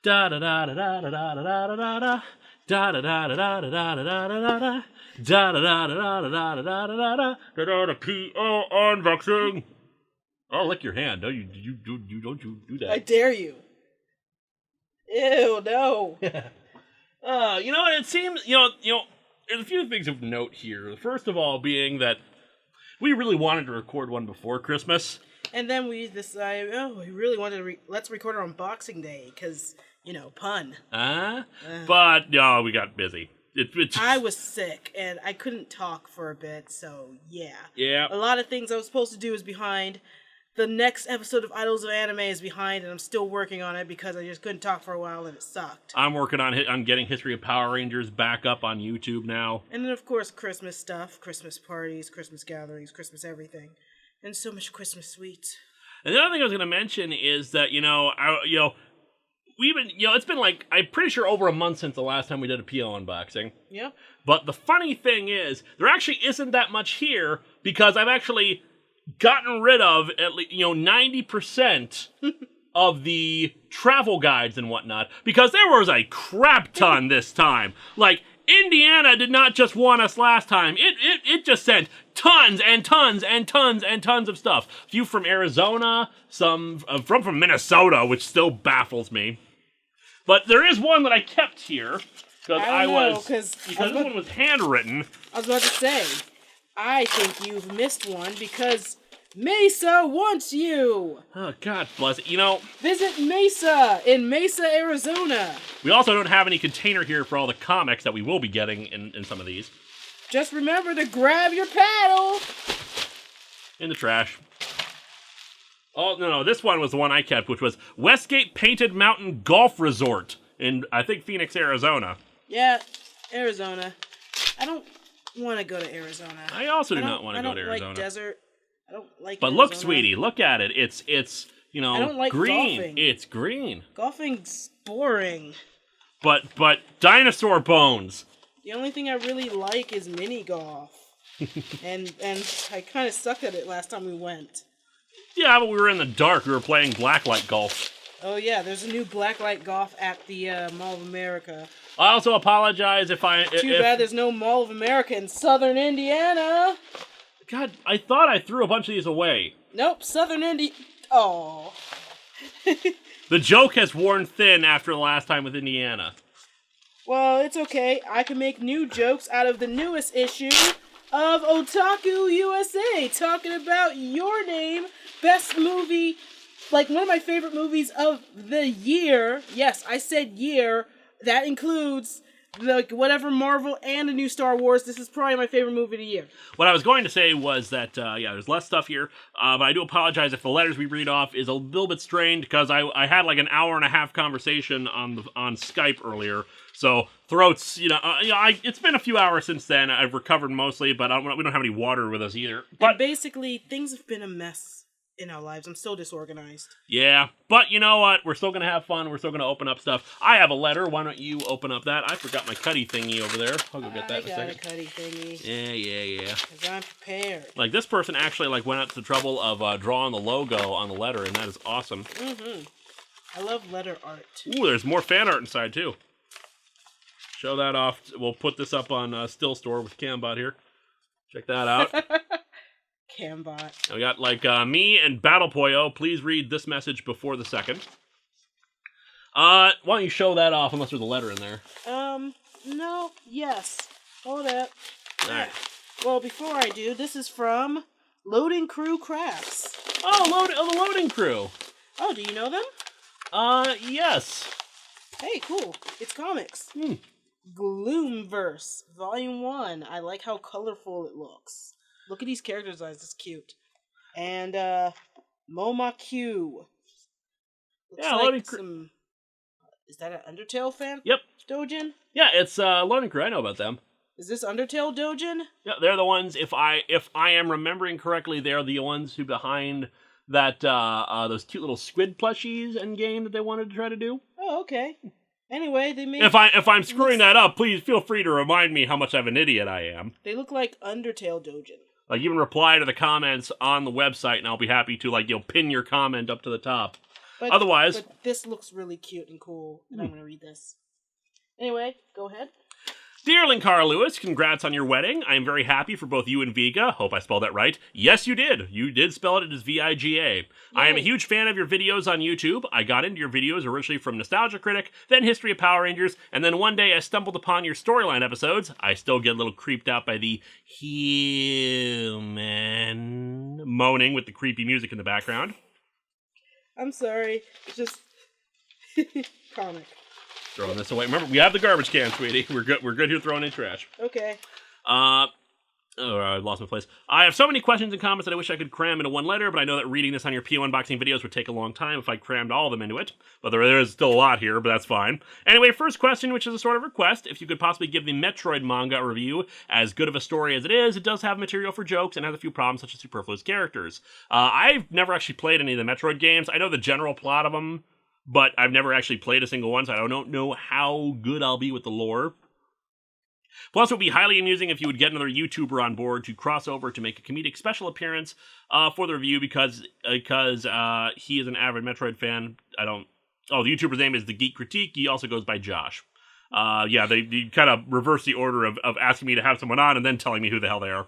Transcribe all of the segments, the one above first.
Da da da da da da da da da da da. Da da da da da da da da da da da. Da da da da da da da da da da. Da da da P.O. unboxing. I'll lick your hand. No, you don't do that. I dare you. Ew, no. It seems, there's a few things of note here. First of all being that we really wanted to record one before Christmas. And then we decided, we really wanted to, let's record it on Boxing Day, because, pun. But, no, we got busy. I was sick, and I couldn't talk for a bit, so, yeah. Yeah. A lot of things I was supposed to do is behind. The next episode of Idols of Anime is behind, and I'm still working on it because I just couldn't talk for a while, and it sucked. I'm working on getting History of Power Rangers back up on YouTube now. And then, of course, Christmas stuff, Christmas parties, Christmas gatherings, Christmas everything. And so much Christmas sweets. And the other thing I was going to mention is that, we've been, it's been like, I'm pretty sure over a month since the last time we did a PO unboxing. Yeah. But the funny thing is, there actually isn't that much here because I've actually gotten rid of at least 90% of the travel guides and whatnot because there was a crap ton this time. Like, Indiana did not just want us last time. It just sent tons and tons and tons and tons of stuff. A few from Arizona, some from Minnesota, which still baffles me. But there is one that I kept here because this one was handwritten. I was about to say, I think you've missed one because Mesa wants you. Oh, God bless it. Visit Mesa in Mesa, Arizona. We also don't have any container here for all the comics that we will be getting in some of these. Just remember to grab your paddle. In the trash. Oh, no, this one was the one I kept, which was Westgate Painted Mountain Golf Resort in, I think, Phoenix, Arizona. Yeah, Arizona. I don't want to go to Arizona. I also do not want to go to Arizona. I don't like desert. I don't like But Arizona. Look, sweetie, look at it. It's I don't like green. Golfing. It's green. Golfing's boring. But dinosaur bones. The only thing I really like is mini golf. and I kind of sucked at it last time we went. Yeah, but we were in the dark. We were playing blacklight golf. Oh, yeah, there's a new blacklight golf at the Mall of America. I also apologize if I... Too bad there's no Mall of America in Southern Indiana. God, I thought I threw a bunch of these away. Nope, Southern Indiana... Oh. The joke has worn thin after the last time with Indiana. Well, it's okay. I can make new jokes out of the newest issue of Otaku USA, talking about Your Name, best movie, like one of my favorite movies of the year. Yes, I said year. That includes whatever Marvel and the new Star Wars. This is probably my favorite movie of the year. What I was going to say was that, there's less stuff here, but I do apologize if the letters we read off is a little bit strained, because I had like an hour and a half conversation on Skype earlier, so throats, it's been a few hours since then. I've recovered mostly, but we don't have any water with us either. But and basically, things have been a mess in our lives. I'm still disorganized. Yeah, but you know what? We're still going to have fun. We're still going to open up stuff. I have a letter. Why don't you open up that? I forgot my cutty thingy over there. I'll go get that in a second. I got a cutty thingy. Yeah. Because I'm prepared. Like, this person actually went out to the trouble of drawing the logo on the letter, and that is awesome. Mm-hmm. I love letter art. Ooh, there's more fan art inside, too. Show that off. We'll put this up on Still Store with Cambot here. Check that out. Cambot. And we got, me and Battle Poyo. Please read this message before the second. Why don't you show that off, unless there's a letter in there? No, yes. Hold up. Alright. Well, before I do, this is from Loading Crew Crafts. Oh, the Loading Crew. Oh, do you know them? Yes. Hey, cool. It's comics. Gloomverse, Volume 1. I like how colorful it looks. Look at these character designs. It's cute. And, Moma Q. Looks like some... Is that an Undertale fan? Yep. Dojin? Yeah, it's Loading Crew. I know about them. Is this Undertale Dojin? Yeah, they're the ones, if I am remembering correctly, they're the ones who behind that, those cute little squid plushies and game that they wanted to try to do. Oh, okay. Anyway, they made... If I'm screwing that up, please feel free to remind me how much of an idiot I am. They look like Undertale Dojin. Like, even reply to the comments on the website, and I'll be happy to, pin your comment up to the top. Otherwise... But this looks really cute and cool, and I'm going to read this. Anyway, go ahead. Dear Linkara Lewis, congrats on your wedding. I am very happy for both you and Viga. Hope I spelled that right. Yes, you did. You did spell it as Viga. I am a huge fan of your videos on YouTube. I got into your videos originally from Nostalgia Critic, then History of Power Rangers, and then one day I stumbled upon your storyline episodes. I still get a little creeped out by the human moaning with the creepy music in the background. I'm sorry. It's just comic. Throwing this away. Remember, we have the garbage can, sweetie. We're good here throwing in trash. Okay. I lost my place. I have so many questions and comments that I wish I could cram into one letter, but I know that reading this on your PO unboxing videos would take a long time if I crammed all of them into it. But there is still a lot here, but that's fine. Anyway, first question, which is a sort of request. If you could possibly give the Metroid manga a review, as good of a story as it does have material for jokes and has a few problems such as superfluous characters. I've never actually played any of the Metroid games. I know the general plot of them, but I've never actually played a single one, so I don't know how good I'll be with the lore. Plus, it would be highly amusing if you would get another YouTuber on board to cross over to make a comedic special appearance for the review because he is an avid Metroid fan. The YouTuber's name is The Geek Critique. He also goes by Josh. They kind of reverse the order of asking me to have someone on and then telling me who the hell they are.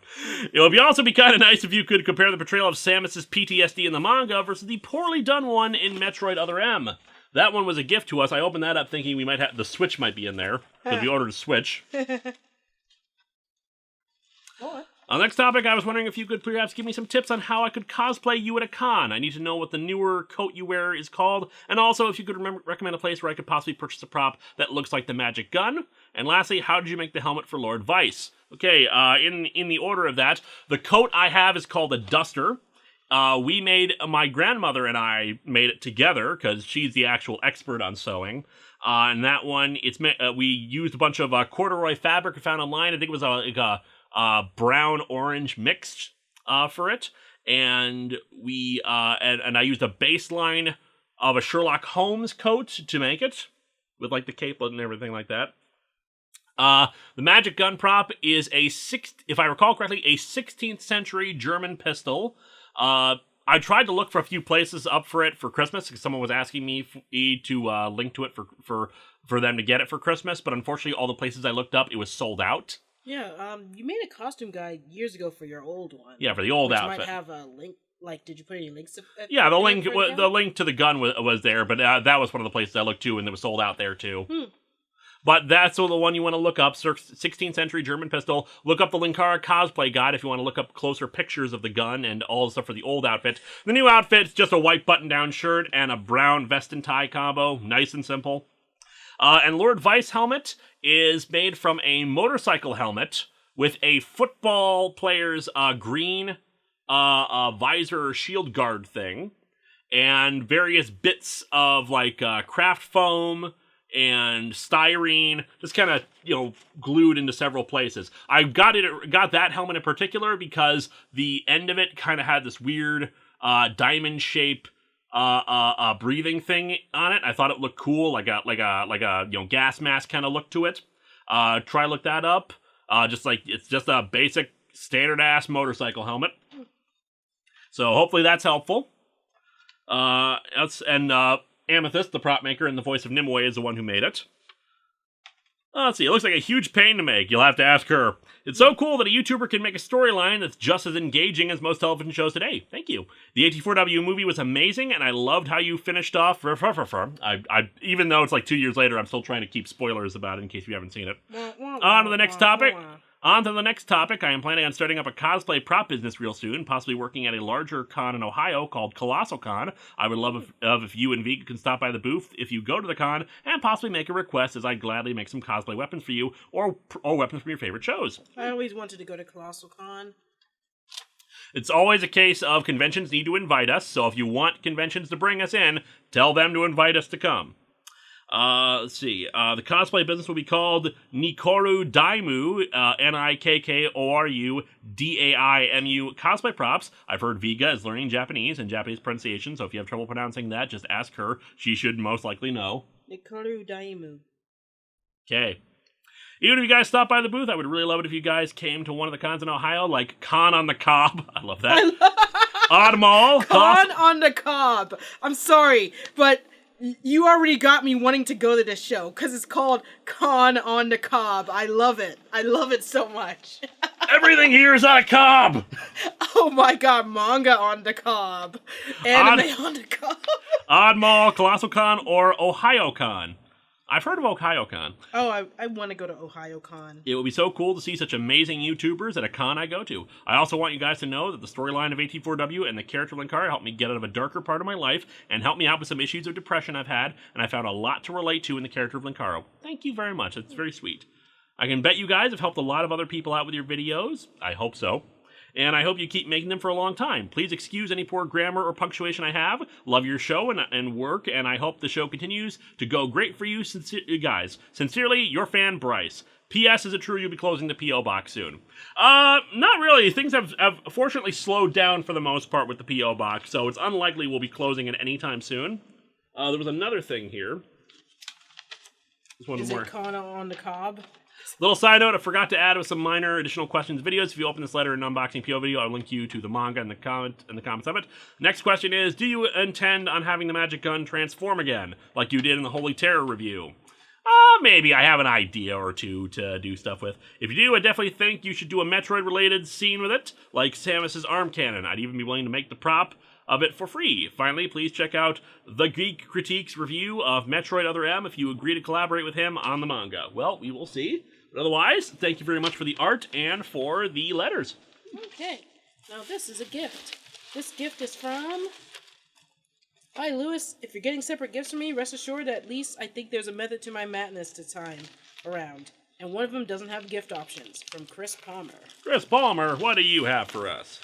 It would also be kind of nice if you could compare the portrayal of Samus's PTSD in the manga versus the poorly done one in Metroid Other M. That one was a gift to us. I opened that up thinking we might have the Switch might be in there because we ordered a Switch. On the next topic, I was wondering if you could perhaps give me some tips on how I could cosplay you at a con. I need to know what the newer coat you wear is called, and also if you could recommend a place where I could possibly purchase a prop that looks like the magic gun. And lastly, how did you make the helmet for Lord Vice? Okay, in the order of that, the coat I have is called a duster. My grandmother and I made it together because she's the actual expert on sewing. And that one, we used a bunch of corduroy fabric we found online. I think it was a brown-orange mixed for it, and I used a baseline of a Sherlock Holmes coat to make it, with like the cape and everything like that. The magic gun prop is if I recall correctly, a 16th century German pistol. I tried to look for a few places up for it for Christmas because someone was asking me to link to it for them to get it for Christmas, but unfortunately all the places I looked up, it was sold out. Yeah, you made a costume guide years ago for your old one. Yeah, for the old outfit. Might have a link. Like, did you put any links? Yeah, the link to the gun was there, but that was one of the places I looked to, and it was sold out there too. But that's the one you want to look up, 16th century German pistol. Look up the Linkara cosplay guide if you want to look up closer pictures of the gun and all the stuff for the old outfit. The new outfit's just a white button-down shirt and a brown vest and tie combo. Nice and simple. And Lord Vice helmet is made from a motorcycle helmet with a football player's green visor shield guard thing, and various bits of like craft foam and styrene, just kind of glued into several places. I got that helmet in particular because the end of it kind of had this weird diamond shape breathing thing on it. I thought it looked cool, like a gas mask kind of look to it. Try look that up. It's just a basic standard ass motorcycle helmet. So hopefully that's helpful. Amethyst, the prop maker and the voice of Nimue, is the one who made it. Let's see, it looks like a huge pain to make. You'll have to ask her. It's so cool that a YouTuber can make a storyline that's just as engaging as most television shows today. Thank you. The AT4W movie was amazing, and I loved how you finished off. Even though it's like 2 years later, I'm still trying to keep spoilers about it in case you haven't seen it. On to the next topic. I am planning on starting up a cosplay prop business real soon, possibly working at a larger con in Ohio called Colossal Con. I would love if you and Viga can stop by the booth if you go to the con and possibly make a request, as I'd gladly make some cosplay weapons for you or weapons from your favorite shows. I always wanted to go to Colossal Con. It's always a case of conventions need to invite us, so if you want conventions to bring us in, tell them to invite us to come. Let's see. The cosplay business will be called Nikoru Daimu, Nikkoru Daimu Cosplay Props. I've heard Viga is learning Japanese and Japanese pronunciation, so if you have trouble pronouncing that, just ask her. She should most likely know. Nikoru Daimu. Okay. Even if you guys stop by the booth, I would really love it if you guys came to one of the cons in Ohio, like Con on the Cob. I love that. Oddmall. Con on the Cob. I'm sorry, but you already got me wanting to go to this show because it's called Con on the Cob. I love it. I love it so much. Everything here is on a cob. Oh my god, manga on the cob. Anime on the cob. Oddmall, Colossal Con, or Ohio Con. I've heard of Ohio Con. Oh, I want to go to Ohio Con. It would be so cool to see such amazing YouTubers at a con I go to. I also want you guys to know that the storyline of AT4W and the character Linkara helped me get out of a darker part of my life and helped me out with some issues of depression I've had, and I found a lot to relate to in the character of Linkara. Thank you very much. It's very sweet. I can bet you guys have helped a lot of other people out with your videos. I hope so. And I hope you keep making them for a long time. Please excuse any poor grammar or punctuation I have. Love your show and work, and I hope the show continues to go great for you guys. Sincerely, your fan, Bryce. P.S. Is it true you'll be closing the P.O. box soon? Not really. Things have fortunately slowed down for the most part with the P.O. box, so it's unlikely we'll be closing it anytime soon. There was another thing here. There's one more. Is it Con on the Cob? Little side note, I forgot to add with some minor additional questions videos. If you open this letter in an unboxing PO video, I'll link you to the manga in the comments of it. Next question is, do you intend on having the magic gun transform again, like you did in the Holy Terror review? Maybe. I have an idea or two to do stuff with. If you do, I definitely think you should do a Metroid-related scene with it, like Samus's arm cannon. I'd even be willing to make the prop of it for free. Finally, please check out The Geek Critiques review of Metroid Other M if you agree to collaborate with him on the manga. Well, we will see. But otherwise, thank you very much for the art and for the letters. Okay. Now this is a gift. This gift is from... Hi, Lewis. If you're getting separate gifts from me, rest assured that at least I think there's a method to my madness to time around. And one of them doesn't have gift options. From Chris Palmer. Chris Palmer, what do you have for us?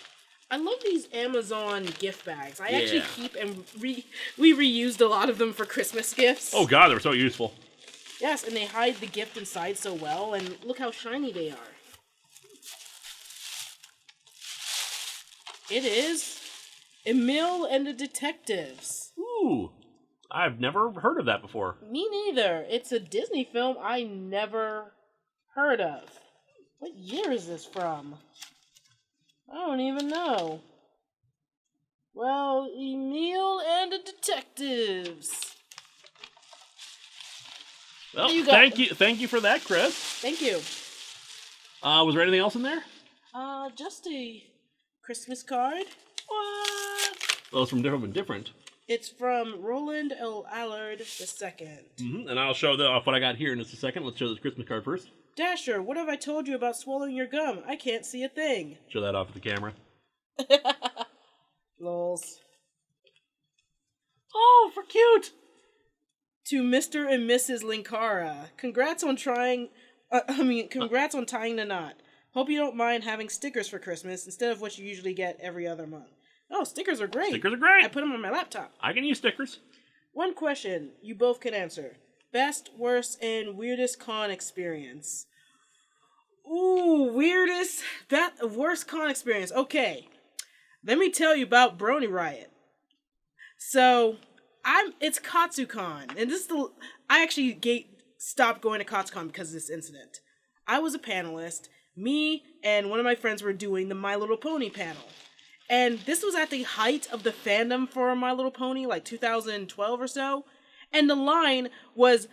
I love these Amazon gift bags. I actually keep and we reused a lot of them for Christmas gifts. Oh god, they're so useful. Yes, and they hide the gift inside so well, and look how shiny they are. It is Emil and the Detectives. Ooh, I've never heard of that before. Me neither. It's a Disney film I never heard of. What year is this from? I don't even know. Well, Emil and the Detectives. Well, thank you for that, Chris. Thank you. Was there anything else in there? Just a Christmas card. What? Well, it's from different. It's from Roland L. Allard II. Mm-hmm. And I'll show off what I got here in just a second. Let's show this Christmas card first. Dasher, what have I told you about swallowing your gum? I can't see a thing. Show that off at the camera. Lols. Oh, for cute. To Mr. and Mrs. Linkara, congrats on tying the knot. Hope you don't mind having stickers for Christmas instead of what you usually get every other month. Oh, stickers are great. Stickers are great. I put them on my laptop. I can use stickers. One question you both can answer. Best, worst, and weirdest con experience. Ooh, worst con experience. Okay, let me tell you about Brony Riot. So, it's KatsuCon, and I actually stopped going to KatsuCon because of this incident. I was a panelist. Me and one of my friends were doing the My Little Pony panel. And this was at the height of the fandom for My Little Pony, like 2012 or so. And the line was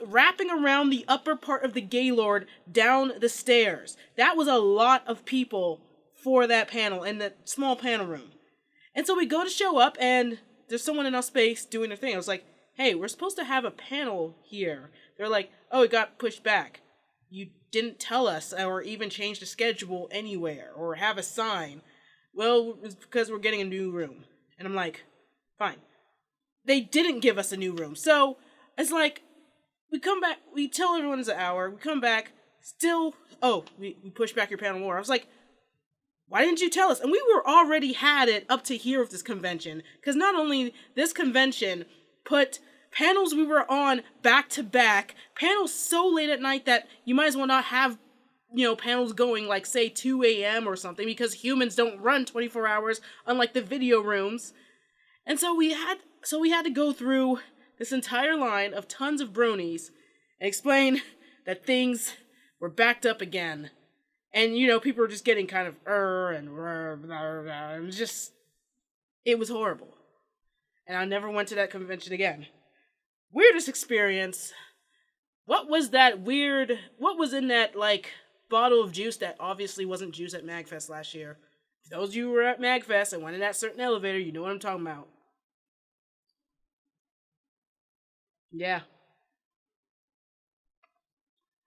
wrapping around the upper part of the Gaylord down the stairs. That was a lot of people for that panel in that small panel room. And so we go to show up, and there's someone in our space doing their thing. I was like, hey, we're supposed to have a panel here. They're like, oh, it got pushed back. You didn't tell us or even change the schedule anywhere or have a sign. Well, it's because we're getting a new room. And I'm like, fine. They didn't give us a new room. So it's like, we come back, we tell everyone it's an hour, we come back, still, we push back your panel more. I was like, why didn't you tell us? And we were already had it up to here with this convention. Because not only this convention put panels we were on back to back, panels so late at night that you might as well not have, panels going like, say, 2 a.m. or something, because humans don't run 24 hours, unlike the video rooms. And so we had to go through this entire line of tons of bronies and explain that things were backed up again. And, people were just getting kind of and just It was horrible. And I never went to that convention again. Weirdest experience. What was in that, like, bottle of juice that obviously wasn't juice at MagFest last year? For those of you who were at MagFest and went in that certain elevator, you know what I'm talking about. Yeah.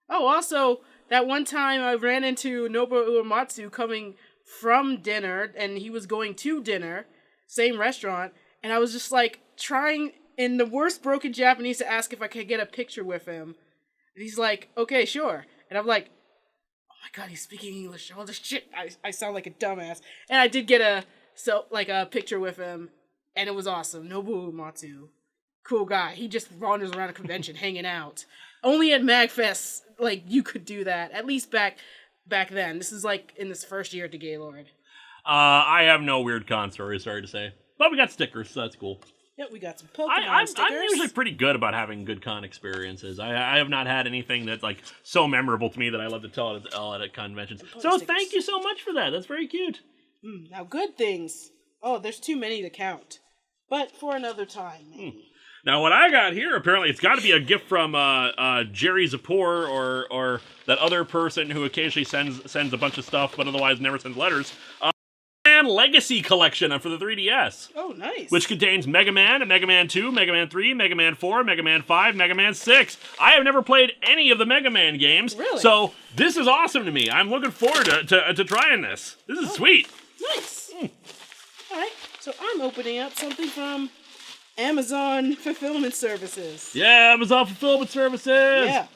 Oh, also, that one time I ran into Nobuo Uematsu coming from dinner, and he was going to dinner, same restaurant, and I was just, like, trying in the worst broken Japanese to ask if I could get a picture with him. And he's like, okay, sure. And I'm like, oh my god, he's speaking English. All this shit. I sound like a dumbass. And I did get a picture with him, and it was awesome. Nobuo Uematsu. Cool guy. He just wanders around a convention hanging out. Only at MagFest, like, you could do that. At least back then. This is, like, in this first year at the Gaylord. I have no weird con stories, sorry to say. But we got stickers, so that's cool. Yep, we got some Pokemon stickers. I'm usually pretty good about having good con experiences. I have not had anything that's, like, so memorable to me that I love to tell it at conventions. So thank you so much for that. That's very cute. Now, good things. Oh, there's too many to count. But for another time, maybe. Now, what I got here, apparently, it's got to be a gift from Jerry Zapor or that other person who occasionally sends a bunch of stuff, but otherwise never sends letters. Man Legacy Collection for the 3DS. Oh, nice. Which contains Mega Man, Mega Man 2, Mega Man 3, Mega Man 4, Mega Man 5, Mega Man 6. I have never played any of the Mega Man games. Really? So this is awesome to me. I'm looking forward to trying this. This is sweet. Nice. All right, so I'm opening up something from Amazon Fulfillment Services. Yeah, Amazon Fulfillment Services. Yeah.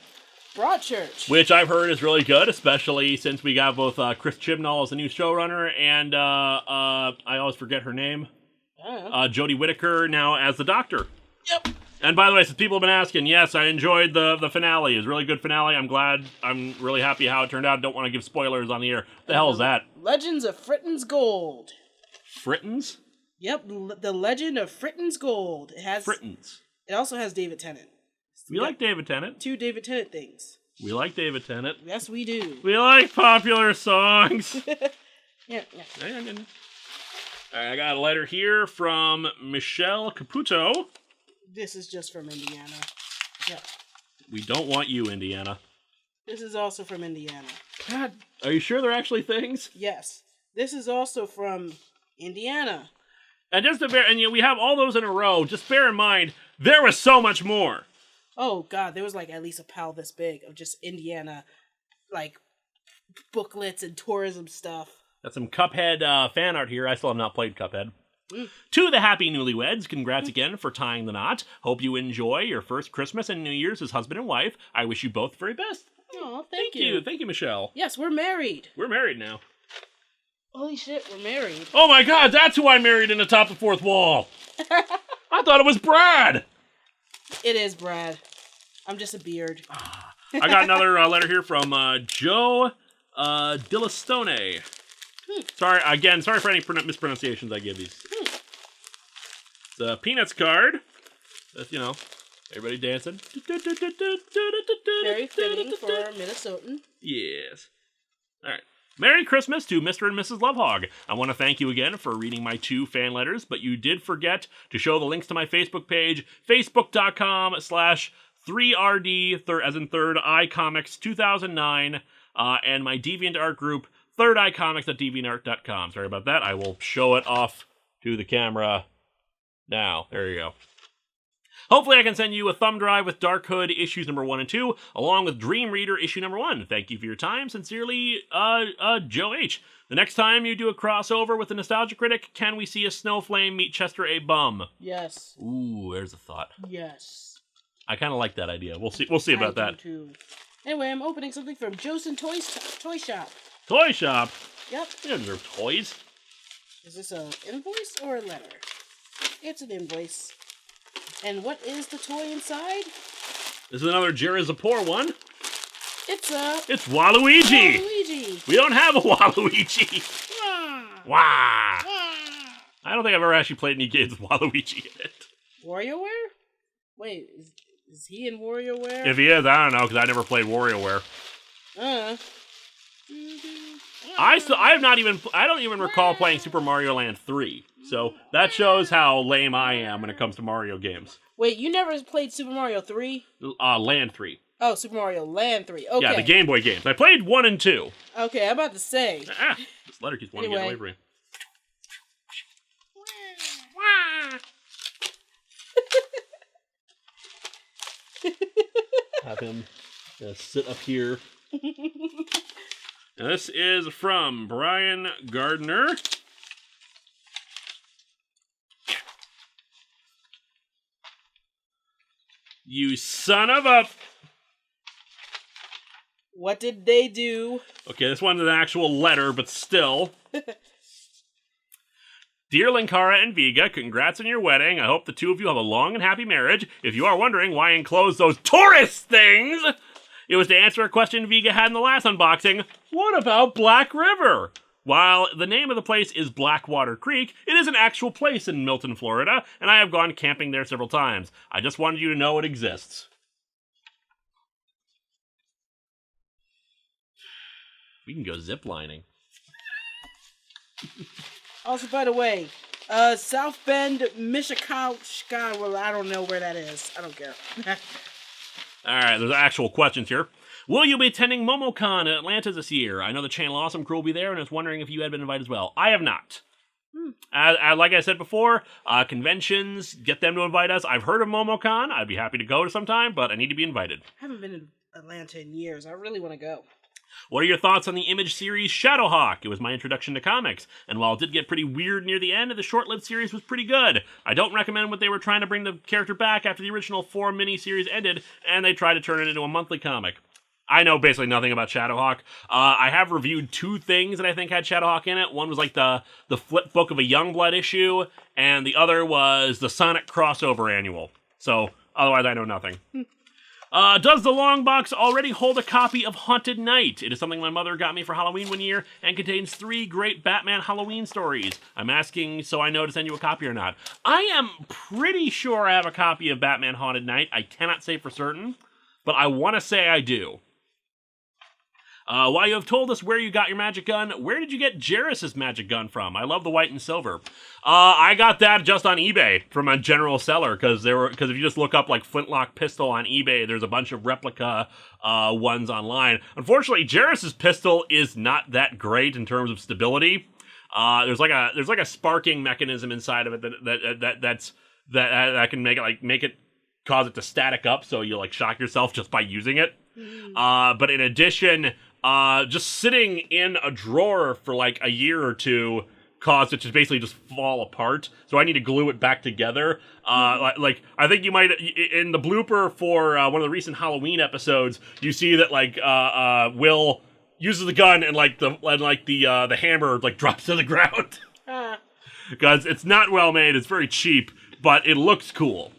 Broadchurch. Which I've heard is really good, especially since we got both Chris Chibnall as the new showrunner and I always forget her name. Jodie Whittaker now as the Doctor. Yep. And by the way, since people have been asking, yes, I enjoyed the finale. It was a really good finale. I'm really happy how it turned out. Don't want to give spoilers on the air. What the hell is that? Legends of Fritton's Gold. Fritton's? Yep, the Legend of Fritton's Gold. It has Fritton's. It also has David Tennant. We like David Tennant. 2 David Tennant things. We like David Tennant. Yes, we do. We like popular songs. Yeah. I got a letter here from Michelle Caputo. This is just from Indiana. Yeah. We don't want you, Indiana. This is also from Indiana. God, are you sure they're actually things? Yes. This is also from Indiana. And we have all those in a row. Just bear in mind, there was so much more. Oh, God, there was, like, at least a pile this big of just Indiana, like, booklets and tourism stuff. Got some Cuphead fan art here. I still have not played Cuphead. To the happy newlyweds, congrats again for tying the knot. Hope you enjoy your first Christmas and New Year's as husband and wife. I wish you both the very best. Oh, thank you. Thank you, Michelle. Yes, we're married. We're married now. Holy shit, we're married. Oh my god, that's who I married in Atop the Fourth Wall. I thought it was Brad. It is Brad. I'm just a beard. I got another letter here from Joe Dillastone. Sorry for any mispronunciations I give these. It's a Peanuts card. That's, everybody dancing. Very fitting for a Minnesotan. Yes. All right. Merry Christmas to Mr. and Mrs. Lovehog. I want to thank you again for reading my 2 fan letters, but you did forget to show the links to my Facebook page, facebook.com/3RD, as in Third Eye Comics 2009, and my DeviantArt group, thirdeyecomics.deviantart.com. Sorry about that. I will show it off to the camera now. There you go. Hopefully I can send you a thumb drive with Dark Hood issues number 1 and 2, along with Dream Reader issue number 1. Thank you for your time. Sincerely, Joe H. The next time you do a crossover with the Nostalgia Critic, can we see a Snowflame meet Chester A. Bum? Yes. Ooh, there's a thought. Yes. I kind of like that idea. We'll see about that. Too. Anyway, I'm opening something from Josen Toy Shop. Toy Shop? Yep. You don't deserve toys. Is this an invoice or a letter? It's an invoice. And what is the toy inside? This is another Jerry Zapor one. It's Waluigi. Waluigi. We don't have a Waluigi. Wah. I don't think I've ever actually played any games with Waluigi in it. WarioWare? Wait, is he in WarioWare? If he is, I don't know, because I never played WarioWare. I don't even recall playing Super Mario Land 3. So that shows how lame I am when it comes to Mario games. Wait, you never played Super Mario 3? Land 3. Oh, Super Mario Land 3. Okay. Yeah, the Game Boy games. I played 1 and 2. Okay, I'm about to say. This letter keeps wanting to get away from me. Have him sit up here. Now, this is from Brian Gardner. You son of a... What did they do? Okay, this one's an actual letter, but still. Dear Linkara and Viga, congrats on your wedding. I hope the two of you have a long and happy marriage. If you are wondering why I enclosed those tourist things, it was to answer a question Viga had in the last unboxing. What about Black River? While the name of the place is Blackwater Creek, it is an actual place in Milton, Florida, and I have gone camping there several times. I just wanted you to know it exists. We can go ziplining. Also, by the way, South Bend, Michigan, well, I don't know where that is. I don't care. Alright, there's actual questions here. Will you be attending MomoCon in Atlanta this year? I know the Channel Awesome crew will be there, and I was wondering if you had been invited as well. I have not. Like I said before, conventions, get them to invite us. I've heard of MomoCon. I'd be happy to go to sometime, but I need to be invited. I haven't been in Atlanta in years. I really want to go. What are your thoughts on the Image series Shadowhawk? It was my introduction to comics, and while it did get pretty weird near the end, the short-lived series was pretty good. I don't recommend what they were trying to bring the character back after the original 4 mini-series ended, and they tried to turn it into a monthly comic. I know basically nothing about Shadowhawk. I have reviewed 2 things that I think had Shadowhawk in it. One was like the flip book of a Youngblood issue, and the other was the Sonic crossover annual. So, otherwise I know nothing. Does the long box already hold a copy of Haunted Night? It is something my mother got me for Halloween one year and contains 3 great Batman Halloween stories. I'm asking so I know to send you a copy or not. I am pretty sure I have a copy of Batman Haunted Night. I cannot say for certain, but I want to say I do. While you have told us where you got your magic gun, where did you get Jarrus's magic gun from? I love the white and silver. I got that just on eBay from a general seller, because if you just look up like Flintlock pistol on eBay, there's a bunch of replica ones online. Unfortunately, Jarrus's pistol is not that great in terms of stability. There's like a sparking mechanism inside of it that can make it cause it to static up, so you like shock yourself just by using it. But in addition, just sitting in a drawer for like a year or two caused it to basically just fall apart. So I need to glue it back together. Like I think you might in the blooper for one of the recent Halloween episodes, you see that like Will uses the gun and the hammer like drops to the ground because it's not well made. It's very cheap, but it looks cool.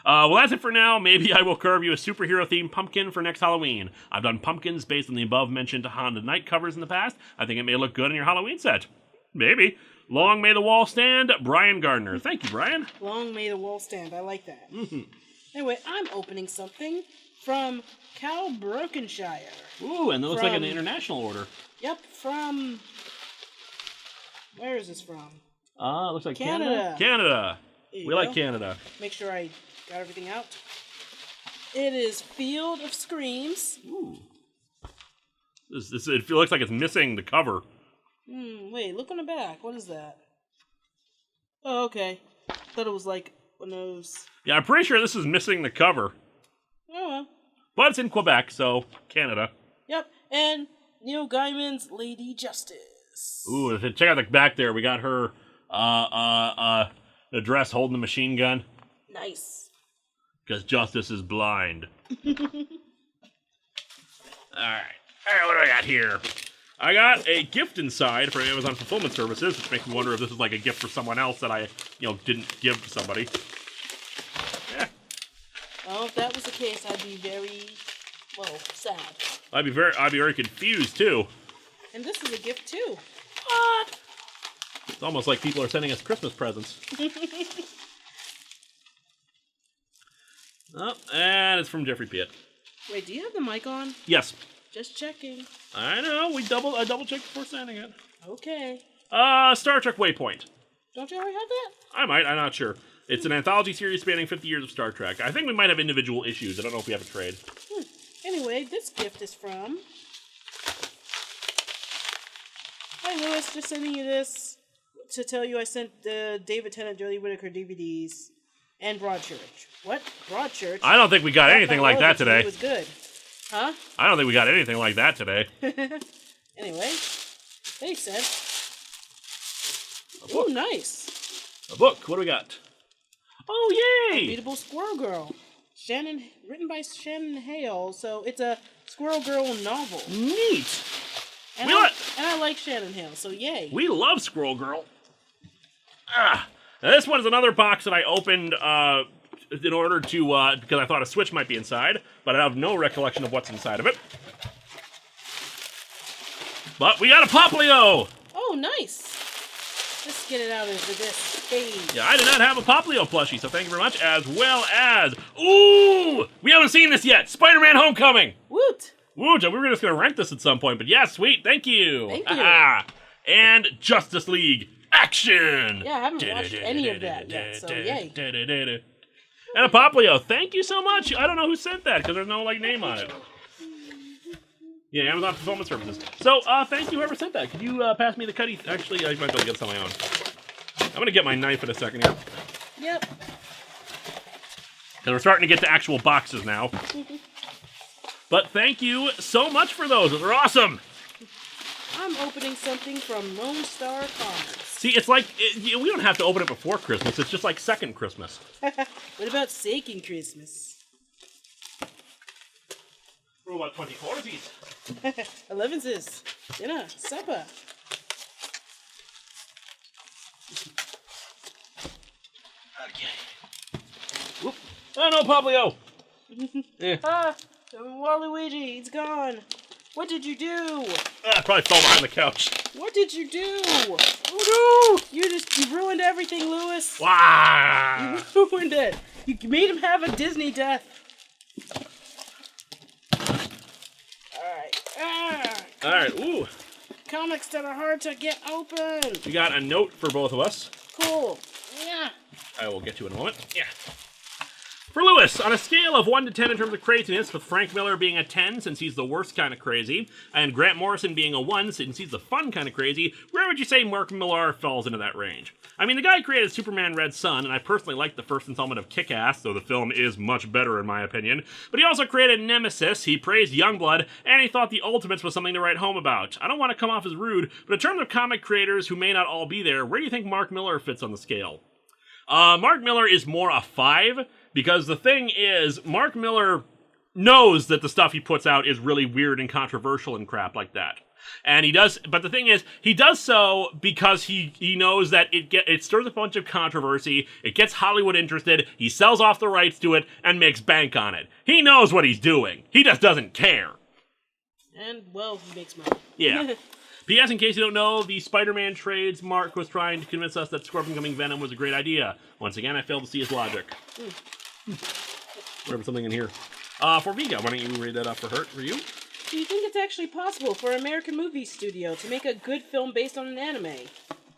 Well, that's it for now. Maybe I will carve you a superhero-themed pumpkin for next Halloween. I've done pumpkins based on the above-mentioned Haunted Night covers in the past. I think it may look good in your Halloween set. Maybe. Long may the wall stand, Brian Gardner. Thank you, Brian. Long may the wall stand. I like that. Anyway, I'm opening something from Cal Brokenshire. Ooh, and that looks like an international order. Yep, from... Where is this from? It looks like Canada. Canada. We like Canada. Make sure I got everything out. It is Field of Screams. Ooh. It looks like it's missing the cover. Wait, look on the back. What is that? Oh, okay. Thought it was like one of those... Yeah, I'm pretty sure this is missing the cover. Oh, well. But it's in Quebec, so Canada. Yep, and Neil Gaiman's Lady Justice. Ooh, check out the back there. We got her the dress holding the machine gun. Nice. Because Justice is blind. Alright, what do I got here? I got a gift inside from Amazon Fulfillment Services, which makes me wonder if this is like a gift for someone else that I, didn't give to somebody. Yeah. Well, if that was the case, I'd be very, sad. I'd be very confused, too. And this is a gift, too. What? It's almost like people are sending us Christmas presents. Oh, and it's from Jeffrey Pitt. Wait, do you have the mic on? Yes. Just checking. I know. I double checked before sending it. Okay. Star Trek Waypoint. Don't you already have that? I might. I'm not sure. It's an anthology series spanning 50 years of Star Trek. I think we might have individual issues. I don't know if we have a trade. Anyway, this gift is from... Hi, Lewis. Just sending you this to tell you I sent the David Tennant, Jodie Whittaker DVDs and Broadchurch. What? Broadchurch? I don't think we got anything like that today. It was good. Huh? I don't think we got anything like that today. Anyway, they sent... Oh, nice. A book. What do we got? Oh, yay! Unbeatable Squirrel Girl. Written by Shannon Hale, so it's a Squirrel Girl novel. Neat! And I like Shannon Hale, so yay. We love Squirrel Girl. Now this one is another box that I opened in order to, because I thought a Switch might be inside, but I have no recollection of what's inside of it. But we got a Poplio! Oh, nice. Let's get it out of this stage. Yeah, I did not have a Poplio plushie, so thank you very much, as well as... Ooh! We haven't seen this yet! Spider-Man Homecoming! Woot! Woot! We were just going to rank this at some point, but yeah, sweet, thank you! Thank you. And Justice League Action! Yeah, I haven't watched any of that yet, so yay. And a Poplio, thank you so much! I don't know who sent that, because there's no, name on it. Yeah, Amazon Fulfillment Services. So, thank you whoever sent that. Could you pass me the cutty? Actually, I might be able to get this on my own. I'm going to get my knife in a second here. Yep. Because we're starting to get to actual boxes now. But thank you so much for those. Those are awesome. I'm opening something from Lone Star Comics. See, it's like, we don't have to open it before Christmas. It's just like second Christmas. What about second Christmas? For about 24 of these. 11s. Dinner. Supper. Okay. Whoop. Oh, no, Poplio. Yeah. Waluigi, it's gone. What did you do? I probably fell behind the couch. What did you do? Oh, no. You ruined everything, Lewis. Wow. You ruined it. You made him have a Disney death. Alright, ooh. Comics that are hard to get open. We got a note for both of us. Cool. Yeah. I will get to in a moment. Yeah. For Lewis, on a scale of 1 to 10 in terms of craziness, with Frank Miller being a 10 since he's the worst kind of crazy, and Grant Morrison being a 1 since he's the fun kind of crazy, where would you say Mark Millar falls into that range? I mean, the guy created Superman Red Son, and I personally like the first installment of Kick-Ass, though the film is much better in my opinion, but he also created Nemesis, he praised Youngblood, and he thought The Ultimates was something to write home about. I don't want to come off as rude, but in terms of comic creators who may not all be there, where do you think Mark Millar fits on the scale? Mark Millar is more a 5, because the thing is, Mark Millar knows that the stuff he puts out is really weird and controversial and crap like that. And he does, but the thing is, he does so because he knows that it stirs a bunch of controversy, it gets Hollywood interested, he sells off the rights to it, and makes bank on it. He knows what he's doing. He just doesn't care. And, well, he makes money. Yeah. P.S. In case you don't know, the Spider-Man trades, Mark was trying to convince us that Scorpion becoming Venom was a great idea. Once again, I failed to see his logic. Whatever, something in here. For Viga, why don't you read that up for you? Do you think it's actually possible for an American movie studio to make a good film based on an anime?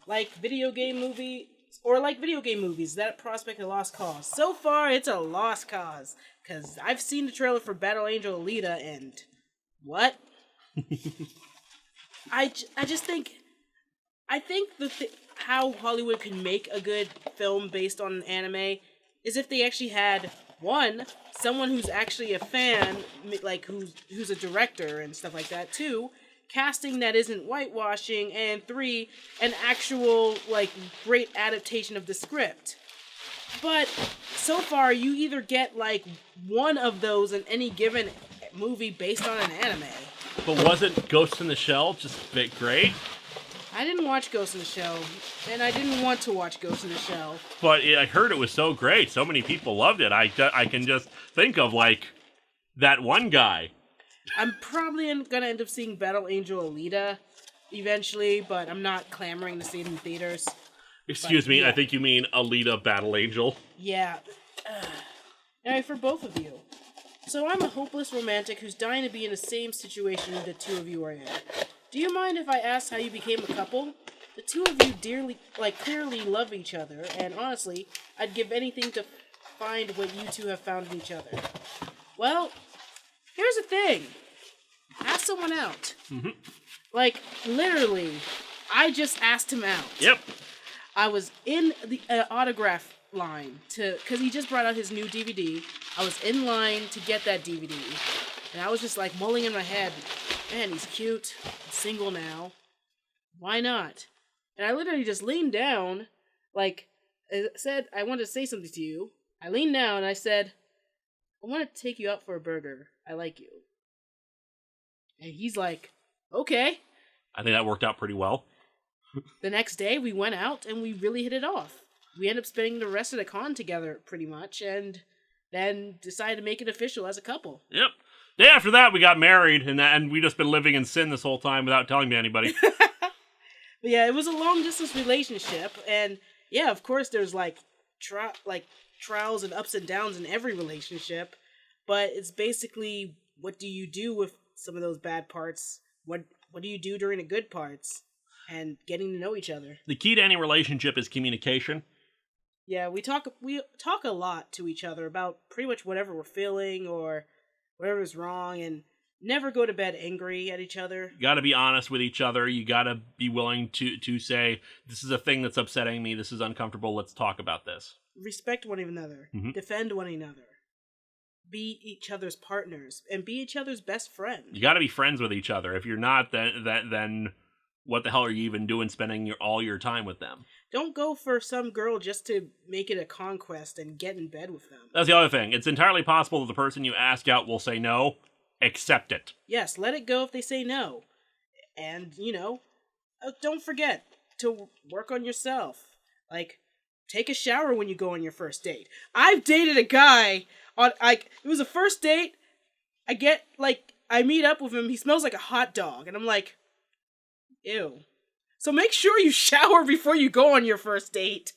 Like video game movies, is that a prospect a lost cause? So far, it's a lost cause. Because I've seen the trailer for Battle Angel Alita, and... what? I just think... I think how Hollywood can make a good film based on an anime is if they actually had, one, someone who's actually a fan, like who's a director and stuff like that. 2, casting that isn't whitewashing, and 3, an actual great adaptation of the script. But so far, you either get one of those in any given movie based on an anime. But wasn't Ghost in the Shell just great? I didn't watch Ghost in the Shell, and I didn't want to watch Ghost in the Shell. But I heard it was so great. So many people loved it. I can just think of, that one guy. I'm probably going to end up seeing Battle Angel Alita eventually, but I'm not clamoring to see it in theaters. Excuse me, yeah. I think you mean Alita Battle Angel. Yeah. Anyway, for both of you, So I'm a hopeless romantic who's dying to be in the same situation the two of you are in. Do you mind if I ask how you became a couple? The two of you clearly love each other, and honestly, I'd give anything to find what you two have found in each other. Well, here's the thing. Ask someone out. Mm-hmm. Like, literally, I just asked him out. Yep. I was in the autograph line because he just brought out his new DVD. I was in line to get that DVD, and I was just like mulling in my head, man, he's cute, single now, why not? And I literally just leaned down, like, I said, I wanted to say something to you. I leaned down and I said, I want to take you out for a burger. I like you. And he's like, okay. I think that worked out pretty well. The next day, we went out and we really hit it off. We ended up spending the rest of the con together, pretty much, and then decided to make it official as a couple. Yep. Day after that, we got married, and we just been living in sin this whole time without telling anybody. But yeah, it was a long-distance relationship, and yeah, of course, there's trials and ups and downs in every relationship, but it's basically, what do you do with some of those bad parts? What do you do during the good parts? And getting to know each other. The key to any relationship is communication. Yeah, we talk a lot to each other about pretty much whatever we're feeling or whatever's wrong, and never go to bed angry at each other. You gotta be honest with each other. You gotta be willing to say, this is a thing that's upsetting me, this is uncomfortable, let's talk about this. Respect one another. Mm-hmm. Defend one another. Be each other's partners. And be each other's best friend. You gotta be friends with each other. If you're not, then what the hell are you even doing spending all your time with them? Don't go for some girl just to make it a conquest and get in bed with them. That's the other thing. It's entirely possible that the person you ask out will say no. Accept it. Yes, let it go if they say no. And, don't forget to work on yourself. Like, take a shower when you go on your first date. I've dated a guy it was a first date. I meet up with him. He smells like a hot dog. And I'm like, ew. So make sure you shower before you go on your first date.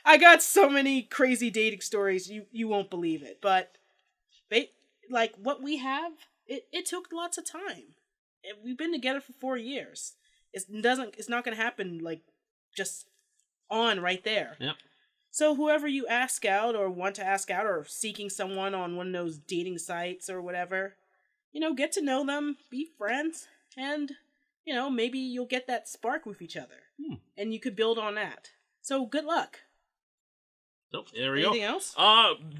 I got so many crazy dating stories, you won't believe it. But, what we have, it took lots of time. We've been together for 4 years. It's not going to happen, just on right there. Yep. So whoever you ask out or want to ask out or seeking someone on one of those dating sites or whatever, get to know them, be friends, and, maybe you'll get that spark with each other. And you could build on that. So good luck. So there we Anything go. else?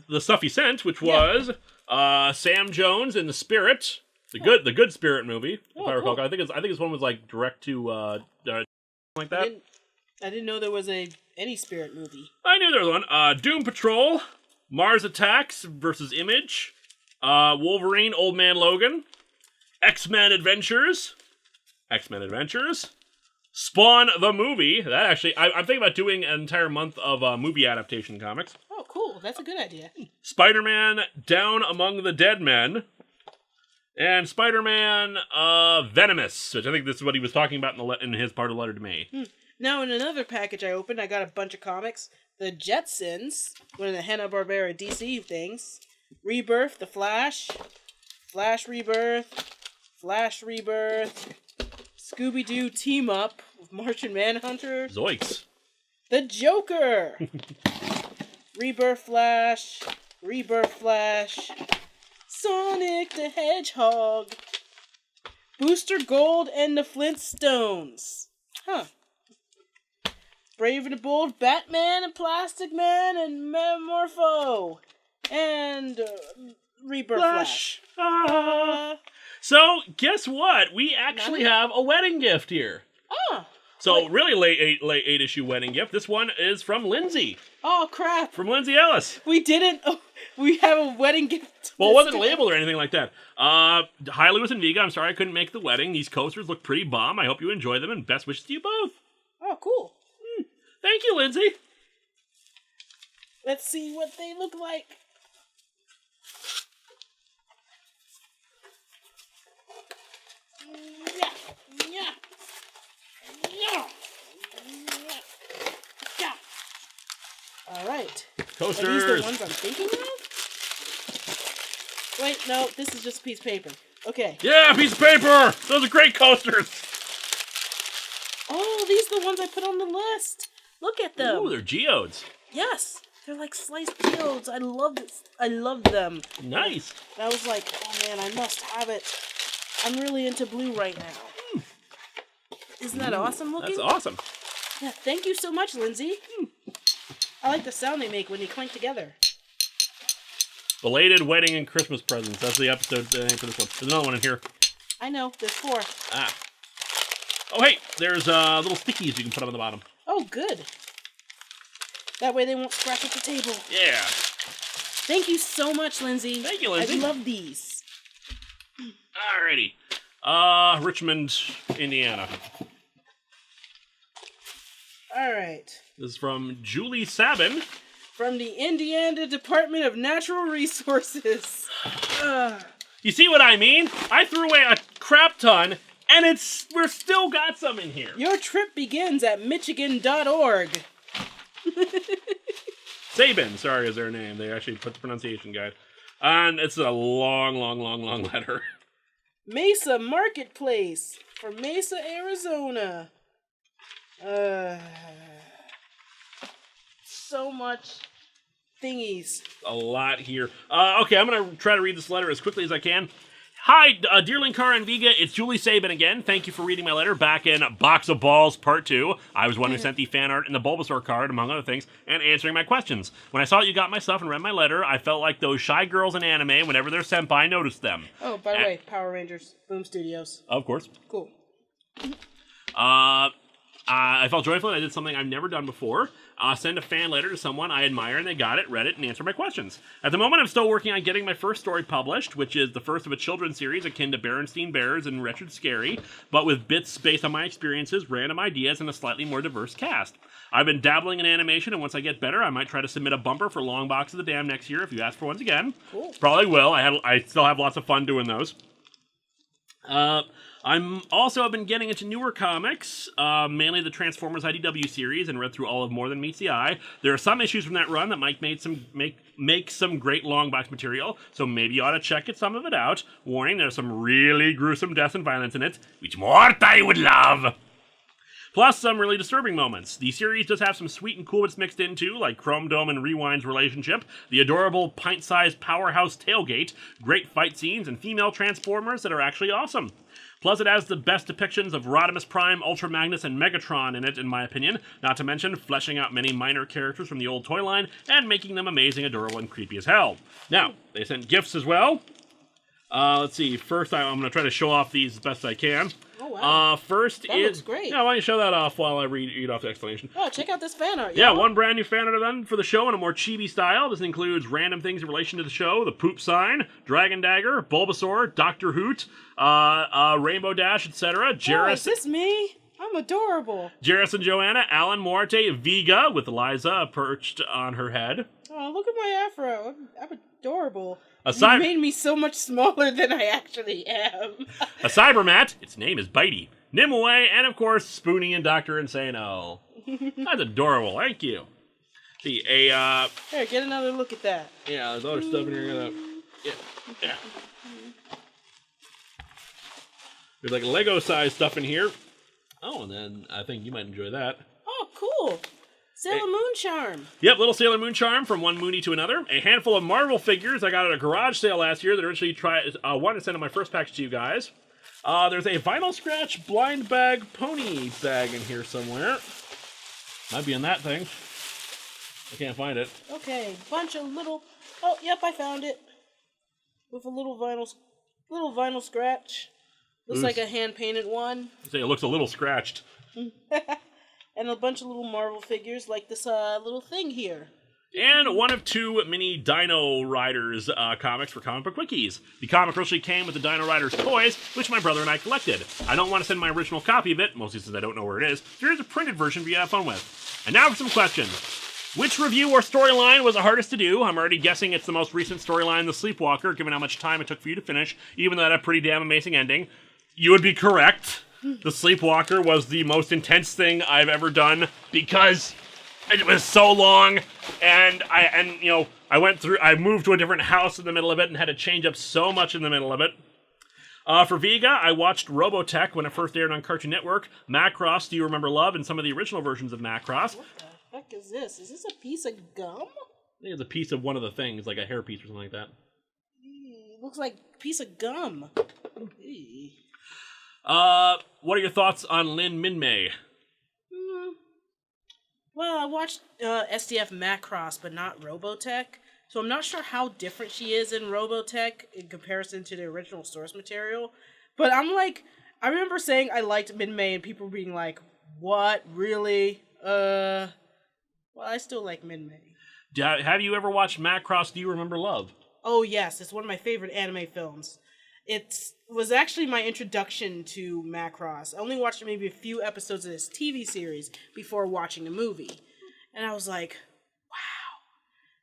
The stuff he sent, which was Sam Jones in The Spirit, the good Spirit movie, if I recall. Cool. I think this one was direct to like that. I didn't know there was any Spirit movie. I knew there was one. Doom Patrol, Mars Attacks versus Image, Wolverine, Old Man Logan, X-Men Adventures, Spawn the Movie. That actually, I'm thinking about doing an entire month of movie adaptation comics. Oh, cool. That's a good idea. Spider-Man Down Among the Dead Men, and Spider-Man Venomous, which I think this is what he was talking about in his part of the letter to me. Now, in another package I opened, I got a bunch of comics. The Jetsons, one of the Hanna-Barbera DC things. Rebirth, The Flash, Flash Rebirth, Scooby-Doo Team Up with Martian Manhunter. Zoinks. The Joker! Rebirth Flash, Sonic the Hedgehog, Booster Gold and the Flintstones. Huh. Brave and the Bold, Batman and Plastic Man and Metamorpho. And Rebirth Flash. So, guess what? We actually have a wedding gift here. So, really late issue wedding gift. This one is from Lindsay. Oh, crap. From Lindsay Ellis. We didn't... Oh, we have a wedding gift. Well, it wasn't labeled or anything like that. Hi, Lewis and Viga. I'm sorry I couldn't make the wedding. These coasters look pretty bomb. I hope you enjoy them, and best wishes to you both. Oh, cool. Thank you, Lindsay. Let's see what they look like. Yeah. All right. Coasters. Are these the ones I'm thinking of? Wait, no, this is just a piece of paper. Okay. Yeah, piece of paper! Those are great coasters! Oh, these are the ones I put on the list. Look at them. Ooh, they're geodes. Yes, they're like sliced geodes. I love this. I love them. Nice. And I was like, oh man, I must have it. I'm really into blue right now. Isn't that awesome looking? That's awesome. Yeah, thank you so much, Lindsay. I like the sound they make when you clink together. Belated wedding and Christmas presents. That's the episode name for this one. There's another one in here. I know, there's 4. Ah. Oh, hey, there's little stickies you can put on the bottom. Oh, good. That way they won't scratch up the table. Yeah. Thank you so much, Lindsay. Thank you, Lindsay. I love these. Alrighty. Richmond, Indiana. All right. This is from Julie Sabin. From the Indiana Department of Natural Resources. You see what I mean? I threw away a crap ton, and we're still got some in here. Your trip begins at Michigan.org. Sabin, sorry, is their name. They actually put the pronunciation guide. And it's a long letter. Mesa Marketplace from Mesa, Arizona. So much thingies. A lot here. Okay, I'm going to try to read this letter as quickly as I can. Hi, dear Linkara and Viga, it's Julie Sabin again. Thank you for reading my letter back in Box of Balls Part 2. I was one who sent the fan art and the Bulbasaur card, among other things, and answering my questions. When I saw you got my stuff and read my letter, I felt like those shy girls in anime, whenever they're senpai, noticed them. Oh, by the way, Power Rangers, Boom Studios. Of course. Cool. I felt joyful that I did something I've never done before. Send a fan letter to someone I admire, and they got it, read it, and answered my questions. At the moment, I'm still working on getting my first story published, which is the first of a children's series akin to Berenstein Bears and Wretched Scary, but with bits based on my experiences, random ideas, and a slightly more diverse cast. I've been dabbling in animation, and once I get better, I might try to submit a bumper for Long Box of the Dam next year if you ask for ones again. Cool. Probably will. I still have lots of fun doing those. I've been getting into newer comics, mainly the Transformers IDW series, and read through all of More Than Meets the Eye. There are some issues from that run that might make some great long box material, so maybe you ought to check some of it out. Warning, there's some really gruesome death and violence in it, which Mortai would love! Plus some really disturbing moments. The series does have some sweet and cool bits mixed in too, like Chrome Dome and Rewind's relationship, the adorable pint-sized powerhouse tailgate, great fight scenes, and female Transformers that are actually awesome. Plus, it has the best depictions of Rodimus Prime, Ultra Magnus, and Megatron in it, in my opinion, not to mention fleshing out many minor characters from the old toy line and making them amazing, adorable, and creepy as hell. Now, they sent gifts as well. Let's see, first I'm going to try to show off these as best I can. Oh, wow. First that looks great. Yeah, why don't you show that off while I read off the explanation? Oh, check out this fan art. Yeah, one brand new fan art I've done for the show in a more chibi style. This includes random things in relation to the show, the poop sign, Dragon Dagger, Bulbasaur, Dr. Hoot, Rainbow Dash, etc. Oh, is this me? I'm adorable. Jairus and Joanna, Alan Muerte, Viga with Eliza perched on her head. Oh, look at my afro. I'm adorable. You made me so much smaller than I actually am. A Cybermat, its name is Bitey, Nimue, and of course, Spoonie and Dr. Insano. That's adorable, thank you. See, Here, get another look at that. Yeah, there's other stuff in here. Yeah. There's like Lego-sized stuff in here. Oh, and then I think you might enjoy that. Oh, cool. Sailor Moon Charm. Yep, little Sailor Moon Charm from one Mooney to another. A handful of Marvel figures I got at a garage sale last year that originally wanted to send in my first package to you guys. There's a vinyl scratch blind bag pony bag in here somewhere. Might be in that thing. I can't find it. Okay, bunch of little... Oh, yep, I found it. With a little vinyl scratch. Looks like a hand-painted one. Say it looks a little scratched. And a bunch of little Marvel figures like this little thing here. And one of two mini Dino Riders comics for Comic Book Wikis. The comic originally came with the Dino Riders toys, which my brother and I collected. I don't want to send my original copy of it, mostly since I don't know where it is. Here's a printed version for you to have fun with. And now for some questions. Which review or storyline was the hardest to do? I'm already guessing it's the most recent storyline, The Sleepwalker, given how much time it took for you to finish, even though it had a pretty damn amazing ending. You would be correct. The Sleepwalker was the most intense thing I've ever done because It was so long, and I moved to a different house in the middle of it and had to change up so much in the middle of it. For Viga, I watched Robotech when it first aired on Cartoon Network, Macross, Do You Remember Love, and some of the original versions of Macross. What the heck is this? Is this a piece of gum? I think it's a piece of one of the things, like a hairpiece or something like that. It looks like a piece of gum. What are your thoughts on Lin Minmay? Well, I watched SDF Macross, but not Robotech, so I'm not sure how different she is in Robotech in comparison to the original source material. But I remember saying I liked Minmay and people being like, "What? Really?" Well, I still like Minmay. Have you ever watched Macross Do You Remember Love? Oh yes, it's one of my favorite anime films. It was actually my introduction to Macross. I only watched maybe a few episodes of this TV series before watching the movie. And I was like, wow.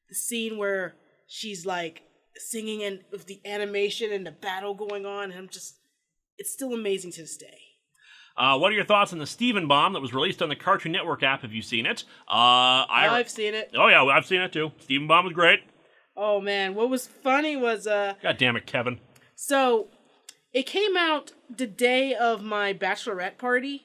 The scene where she's like singing and with the animation and the battle going on, and it's still amazing to this day. What are your thoughts on the Steven Bomb that was released on the Cartoon Network app? Have you seen it? I've seen it. Oh yeah, I've seen it too. Steven Bomb was great. Oh man, what was funny was God damn it, Kevin. So, it came out the day of my bachelorette party,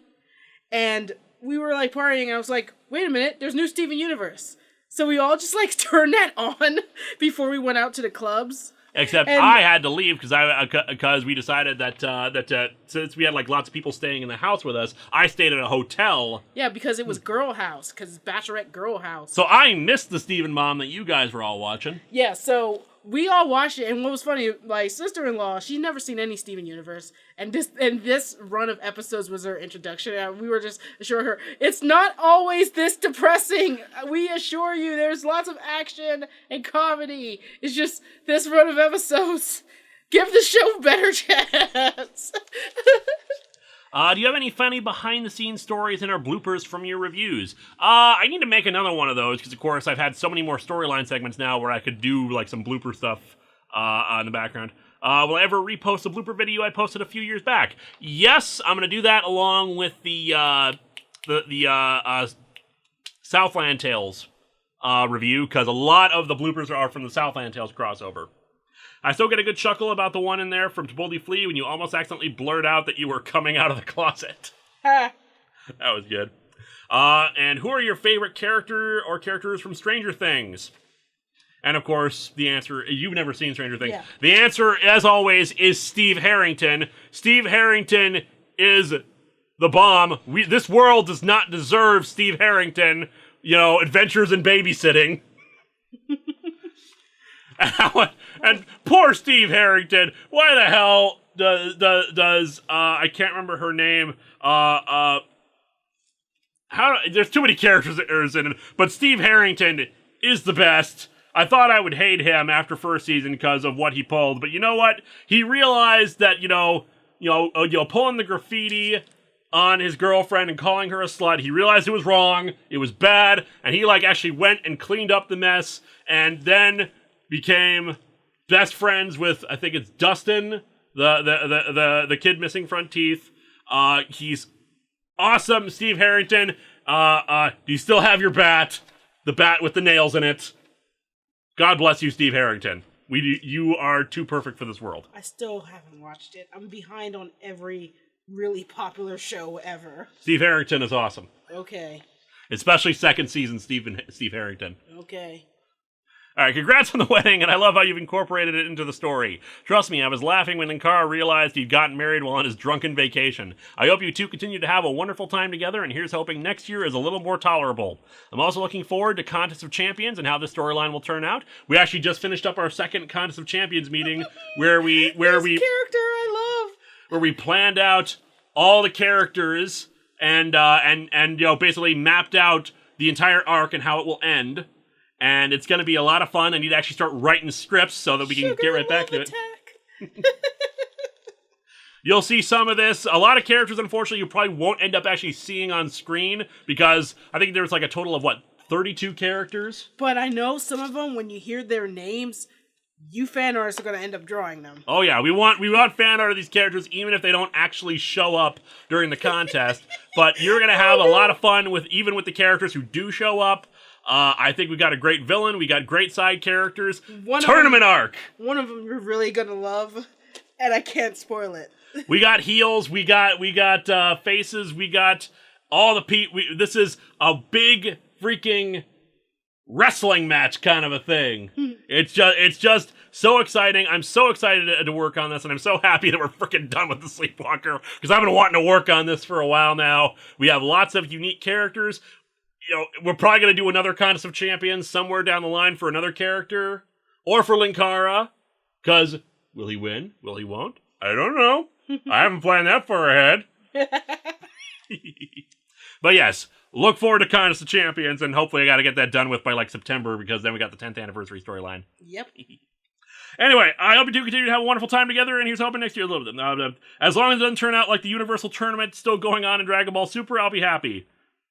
and we were like partying, and I was like, wait a minute, there's new Steven Universe. So we all just like turned that on before we went out to the clubs. Except I had to leave because we decided that since we had like lots of people staying in the house with us, I stayed at a hotel. Yeah, because it was Girl House, because it's Bachelorette Girl House. So I missed the Steven Bomb that you guys were all watching. Yeah, so we all watched it, and what was funny, my sister-in-law, she'd never seen any Steven Universe, and this run of episodes was her introduction, and we were just assuring her, it's not always this depressing. We assure you, there's lots of action and comedy. It's just this run of episodes. Give the show a better chance. Do you have any funny behind-the-scenes stories and or bloopers from your reviews? I need to make another one of those, because of course I've had so many more storyline segments now where I could do like some blooper stuff in the background. Will I ever repost a blooper video I posted a few years back? Yes, I'm going to do that along with the Southland Tales review, because a lot of the bloopers are from the Southland Tales crossover. I still get a good chuckle about the one in there from Tiboldi Flea when you almost accidentally blurt out that you were coming out of the closet. That was good. And who are your favorite character or characters from Stranger Things? And of course, the answer, you've never seen Stranger Things. Yeah. The answer, as always, is Steve Harrington. Steve Harrington is the bomb. This world does not deserve Steve Harrington, adventures in babysitting. And poor Steve Harrington. Why the hell does I can't remember her name. There's too many characters that are in it, but Steve Harrington is the best. I thought I would hate him after first season because of what he pulled, but you know what? He realized that pulling the graffiti on his girlfriend and calling her a slut. He realized it was wrong. It was bad, and he actually went and cleaned up the mess, and then became best friends with, I think it's Dustin, the kid missing front teeth. He's awesome, Steve Harrington. Do you still have your bat? The bat with the nails in it. God bless you, Steve Harrington. You are too perfect for this world. I still haven't watched it. I'm behind on every really popular show ever. Steve Harrington is awesome. Okay. Especially second season Steve Harrington. Okay. All right, congrats on the wedding, and I love how you've incorporated it into the story. Trust me, I was laughing when Linkara realized he'd gotten married while on his drunken vacation. I hope you two continue to have a wonderful time together, and here's hoping next year is a little more tolerable. I'm also looking forward to Contest of Champions and how this storyline will turn out. We actually just finished up our second Contest of Champions meeting where we character I love. Where we planned out all the characters and basically mapped out the entire arc and how it will end. And it's going to be a lot of fun. I need to actually start writing scripts so that we can get right back to it. You'll see some of this. A lot of characters, unfortunately, you probably won't end up actually seeing on screen because I think there's a total of, 32 characters? But I know some of them, when you hear their names, you fan artists are going to end up drawing them. Oh yeah, we want fan art of these characters, even if they don't actually show up during the contest. But you're gonna have a lot of fun with the characters who do show up. I think we got a great villain. We got great side characters. Tournament arc. One of them you're really gonna love, and I can't spoil it. We got heels. We got faces. We got all the this is a big freaking wrestling match kind of a thing. It's just so exciting. I'm so excited to work on this, and I'm so happy that we're freaking done with the Sleepwalker, because I've been wanting to work on this for a while now. We have lots of unique characters. You know, we're probably going to do another Contest of Champions somewhere down the line for another character, or for Linkara, because will he win? Will he won't? I don't know. I haven't planned that far ahead. But yes, look forward to Contest of Champions, and hopefully I got to get that done with by like September, because then we got the 10th anniversary storyline. Yep. Anyway, I hope you do continue to have a wonderful time together, and here's hoping next year a little bit. As long as it doesn't turn out like the Universal Tournament still going on in Dragon Ball Super, I'll be happy.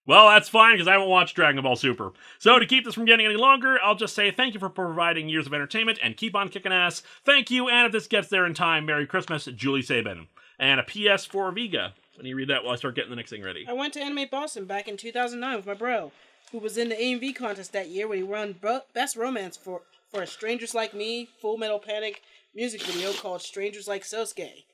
Well, that's fine, because I haven't watched Dragon Ball Super. So to keep this from getting any longer, I'll just say thank you for providing years of entertainment, and keep on kicking ass. Thank you, and if this gets there in time, Merry Christmas, Julie Sabin. And a PS for Viga. When you read that while I start getting the next thing ready. I went to Anime Boston back in 2009 with my bro, who was in the AMV contest that year when he won Best Romance for a Strangers Like Me Full Metal Panic music video called Strangers Like Sosuke.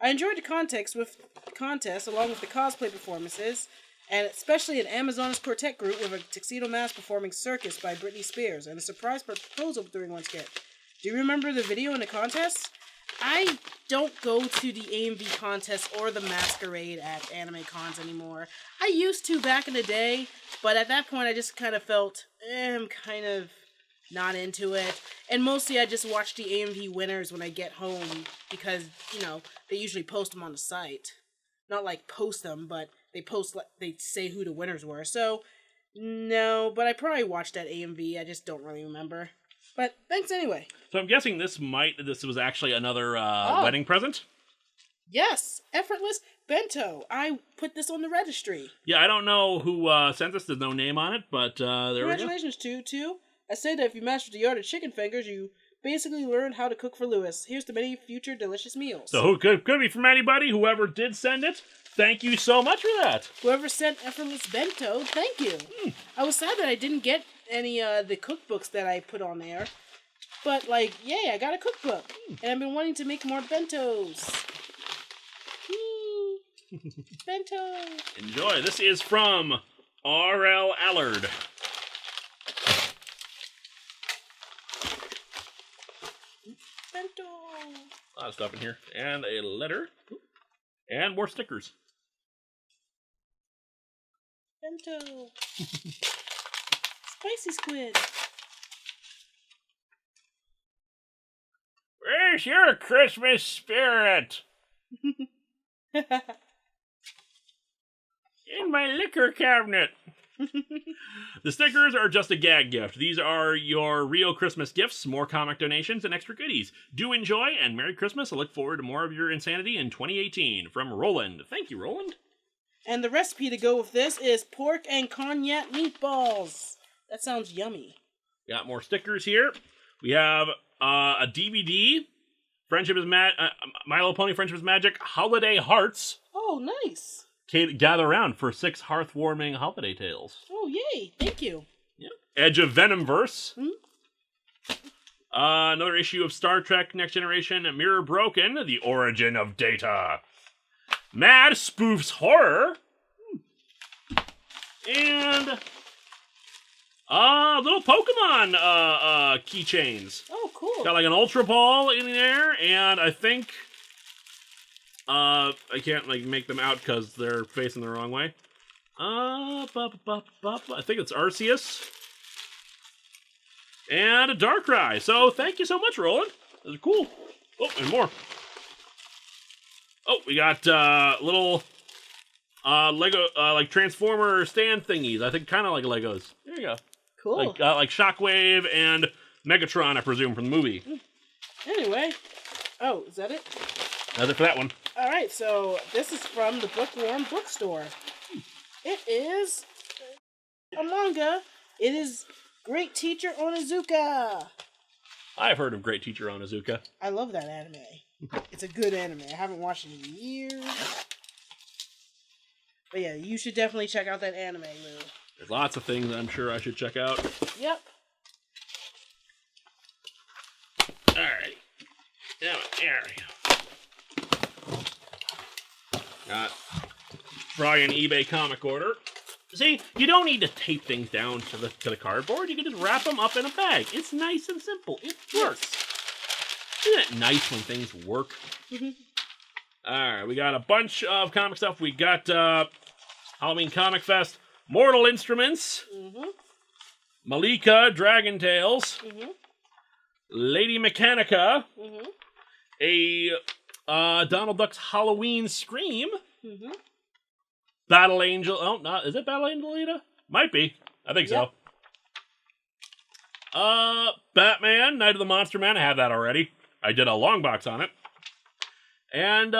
I enjoyed the contest along with the cosplay performances, and especially an Amazon's Quartet group with a tuxedo mask performing Circus by Britney Spears, and a surprise proposal during one skit. Do you remember the video in the contest? I don't go to the AMV contest or the masquerade at anime cons anymore. I used to back in the day, but at that point I just kind of felt, I'm kind of not into it. And mostly I just watch the AMV winners when I get home, because, you know, they usually post them on the site. Not like post them, but they say who the winners were. So, no, but I probably watched that AMV, I just don't really remember. But thanks anyway. So I'm guessing this was actually another wedding present? Yes, Effortless Bento. I put this on the registry. Yeah, I don't know who sent this. There's no name on it, but there we go. Congratulations to. I say that if you master the art of chicken fingers, you basically learn how to cook for Lewis. Here's to many future delicious meals. So who could be from anybody? Whoever did send it, thank you so much for that. Whoever sent Effortless Bento, thank you. I was sad that I didn't get any the cookbooks that I put on there. But, like, yay, I got a cookbook. And I've been wanting to make more bentos. Bento. Enjoy. This is from R.L. Allard. Bento. A lot of stuff in here. And a letter. And more stickers. Bento. Spicy squid. Where's your Christmas spirit? In my liquor cabinet. The stickers are just a gag gift. These are your real Christmas gifts, more comic donations, and extra goodies. Do enjoy, and Merry Christmas. I look forward to more of your insanity in 2018. From Roland. Thank you, Roland. And the recipe to go with this is pork and cognac meatballs. That sounds yummy. Got more stickers here. We have a DVD, My Little Pony Friendship is Magic, Holiday Hearts. Oh, nice. Gather around for 6 hearth-warming holiday tales. Oh, yay. Thank you. Yeah. Edge of Venomverse. Another issue of Star Trek Next Generation, Mirror Broken, The Origin of Data. Mad Spoofs Horror. And little Pokemon keychains. Oh, cool. Got like an Ultra Ball in there, and I think I can't like make them out because they're facing the wrong way. I think it's Arceus. And a Darkrai. So thank you so much, Roland. Those are cool. Oh, and more. Oh, we got little Lego like Transformer stand thingies. I think kind of like Legos. There you go. Cool. Like Shockwave and Megatron, I presume, from the movie. Anyway. Oh, is that it? That's it for that one. All right, so this is from the Bookworm Bookstore. It is a manga. It is Great Teacher Onizuka. I've heard of Great Teacher Onizuka. I love that anime. It's a good anime. I haven't watched it in years. But yeah, you should definitely check out that anime, Lou. There's lots of things I'm sure I should check out. Yep. Alrighty. There we go. Got probably an eBay comic order. See, you don't need to tape things down to the cardboard. You can just wrap them up in a bag. It's nice and simple. It works. Isn't it nice when things work? Mm-hmm. Alright, we got a bunch of comic stuff. We got Halloween Comic Fest, Mortal Instruments, Malika, Dragon Tales, Lady Mechanica, a Donald Duck's Halloween Scream, Battle Angel. Oh, not is it Battle Angel Alita? Might be. I think so. Batman, Night of the Monster Man. I have that already. I did a long box on it. And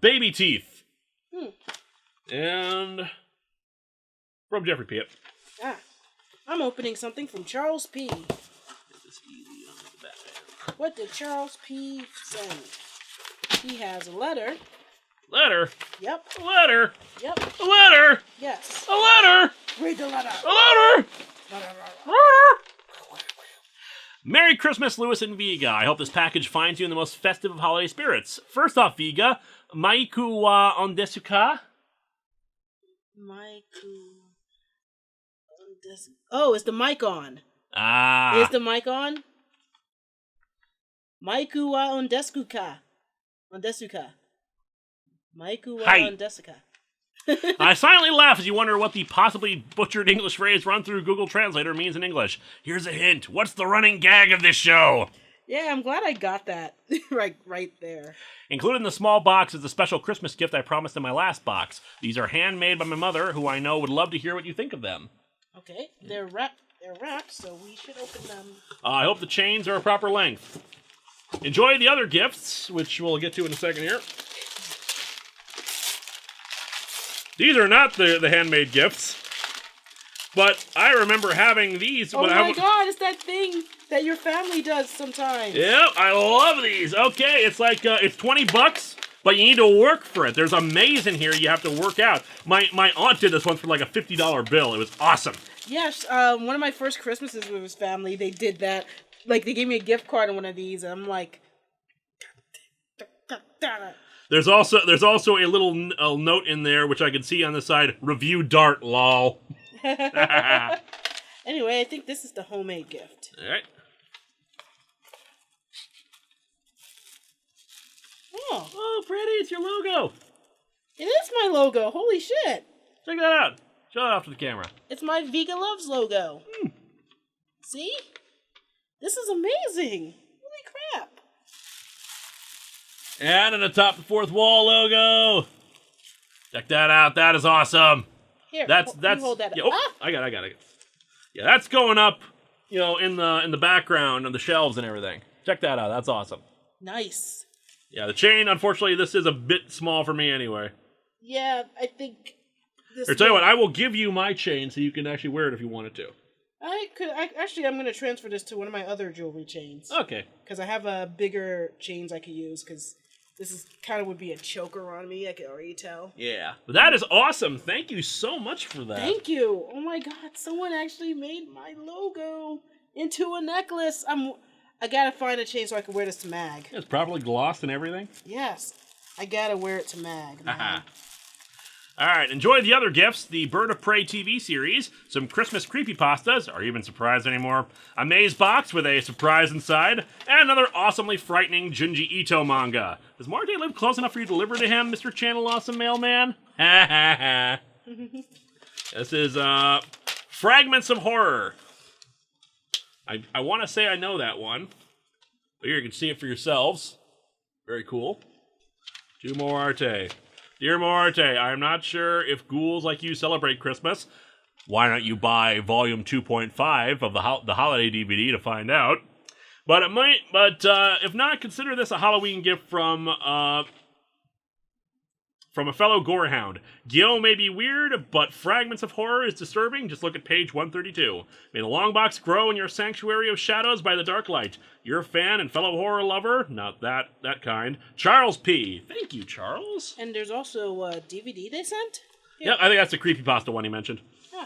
Baby Teeth. And from Jeffrey Piet. I'm opening something from Charles P. What did Charles P. send? He has a letter. Letter? Yep. A letter? Yep. A letter? Yes. A letter? Read the letter. A letter? Merry Christmas, Lewis and Viga. I hope this package finds you in the most festive of holiday spirits. First off, Viga, Maiku wa ondesuka? Oh, is the mic on? Ah. Is the mic on? Maiku wa ondesuka. Ondesuka. Maiku wa ondesuka. I silently laugh as you wonder what the possibly butchered English phrase run through Google Translator means in English. Here's a hint. What's the running gag of this show? Yeah, I'm glad I got that right there. Included in the small box is the special Christmas gift I promised in my last box. These are handmade by my mother, who I know would love to hear what you think of them. Okay, they're wrapped, so we should open them. I hope the chains are a proper length. Enjoy the other gifts, which we'll get to in a second here. These are not the handmade gifts, but I remember having these. Oh my god, it's that thing that your family does sometimes. Yep, I love these. Okay, it's like, it's $20, but you need to work for it. There's a maze in here you have to work out. My aunt did this once for like a $50 bill. It was awesome. Yes, one of my first Christmases with his family, they did that. Like, they gave me a gift card on one of these, and I'm like... There's also a little note in there, which I can see on the side, review Dart, lol. Anyway, I think this is the homemade gift. All right. Oh, pretty, it's your logo. It is my logo, holy shit. Check that out. Show it off to the camera. It's my Viga Loves logo. See? This is amazing. Holy crap. And an Atop the Fourth Wall logo. Check that out. That is awesome. Here, that's hold that up. Yeah, I got it. Yeah, that's going up, in the background of the shelves and everything. Check that out. That's awesome. Nice. Yeah, the chain, unfortunately, this is a bit small for me anyway. Yeah, I think this... Or tell you what, I will give you my chain so you can actually wear it if you wanted to. I'm going to transfer this to one of my other jewelry chains. Okay. Because I have bigger chains I could use, because this is kind of would be a choker on me, I can already tell. Yeah. But that is awesome. Thank you so much for that. Thank you. Oh my god, someone actually made my logo into a necklace. I gotta find a chain so I can wear this to Mag. It's properly glossed and everything? Yes. I gotta wear it to Mag. Alright, enjoy the other gifts, the Bird of Prey TV series, some Christmas creepypastas, are you even surprised anymore? A maze box with a surprise inside, and another awesomely frightening Junji Ito manga. Does Marte live close enough for you to deliver to him, Mr. Channel Awesome Mailman? Ha ha ha. This is, Fragments of Horror. I want to say I know that one, but here you can see it for yourselves. Very cool. To Moarte. Dear Moarte, I am not sure if ghouls like you celebrate Christmas. Why don't you buy volume 2.5 of the holiday DVD to find out? But if not, consider this a Halloween gift from From a fellow gorehound. Guillaume may be weird, but fragments of horror is disturbing. Just look at page 132. May the long box grow in your sanctuary of shadows by the dark light. Your fan and fellow horror lover, not that kind, Charles P. Thank you, Charles. And there's also a DVD they sent? Yeah, I think that's the creepypasta one he mentioned. Yeah.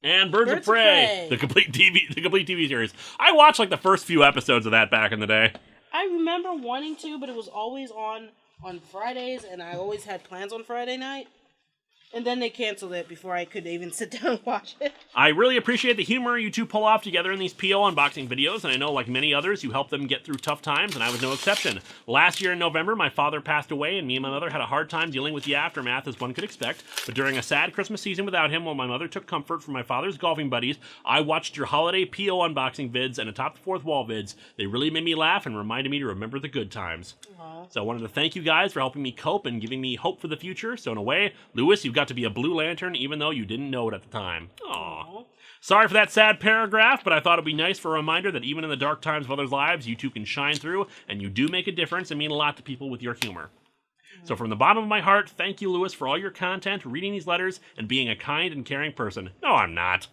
And Birds of Prey, the complete TV series. I watched like the first few episodes of that back in the day. I remember wanting to, but it was always on Fridays, and I always had plans on Friday night. And then they canceled it before I could even sit down and watch it. I really appreciate the humor you two pull off together in these PO unboxing videos, and I know, like many others, you help them get through tough times, and I was no exception. Last year in November, my father passed away, and me and my mother had a hard time dealing with the aftermath, as one could expect. But during a sad Christmas season without him, while my mother took comfort from my father's golfing buddies, I watched your holiday PO unboxing vids and Atop the Fourth Wall vids. They really made me laugh and reminded me to remember the good times. Aww. So I wanted to thank you guys for helping me cope and giving me hope for the future. So in a way, Lewis, you've got to be a Blue Lantern, even though you didn't know it at the time. Aww. Sorry for that sad paragraph, but I thought it'd be nice for a reminder that even in the dark times of others' lives, you two can shine through, and you do make a difference and mean a lot to people with your humor. So from the bottom of my heart, thank you, Lewis, for all your content, reading these letters, and being a kind and caring person. No, I'm not.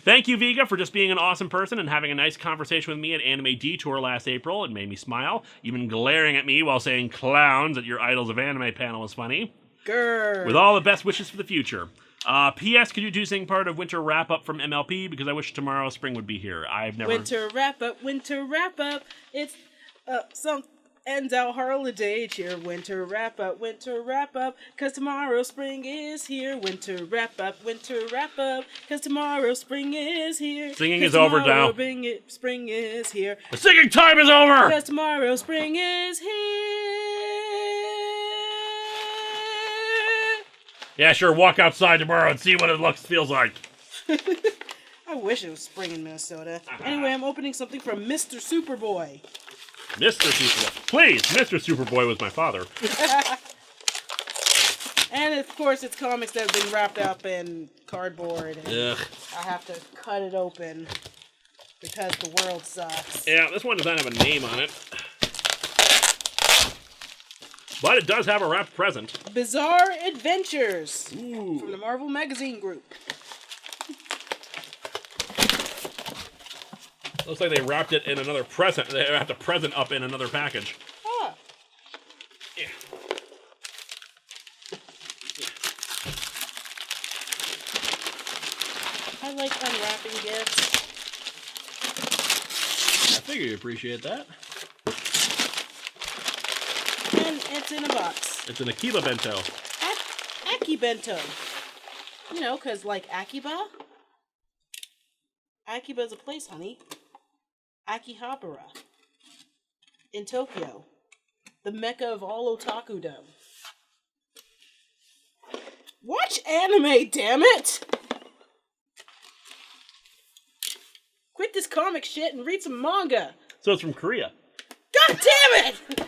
Thank you, Viga, for just being an awesome person and having a nice conversation with me at Anime Detour last April. It made me smile. Even glaring at me while saying clowns at your Idols of Anime panel was funny. Grr. With all the best wishes for the future. P.S. Could you do sing part of Winter Wrap-Up from MLP? Because I wish tomorrow spring would be here. I've never... Winter Wrap-Up. It's some... ends our holiday cheer. Winter wrap-up, cause tomorrow spring is here. Winter wrap-up, cause tomorrow spring is here. Singing is over now. Spring is here. The singing time is over! Cause tomorrow spring is here. Yeah, sure, walk outside tomorrow and see what it feels like. I wish it was spring in Minnesota. Anyway, I'm opening something from Mr. Superboy. Mr. Superboy. Please, Mr. Superboy was my father. And of course, it's comics that have been wrapped up in cardboard. And I have to cut it open because the world sucks. Yeah, this one does not have a name on it. But it does have a wrapped present. Bizarre Adventures. Ooh. From the Marvel Magazine Group. Looks like they wrapped it in another present. They wrapped a present up in another package. Ah. Yeah. I like unwrapping gifts. I figure you appreciate that. And it's in a box. It's an Akiba bento. Aki bento. You know, because like Akiba. Akiba's a place, honey. Akihabara. In Tokyo. The mecca of all otaku-dom. Watch anime, damn it! Quit this comic shit and read some manga. So it's from Korea. God damn it!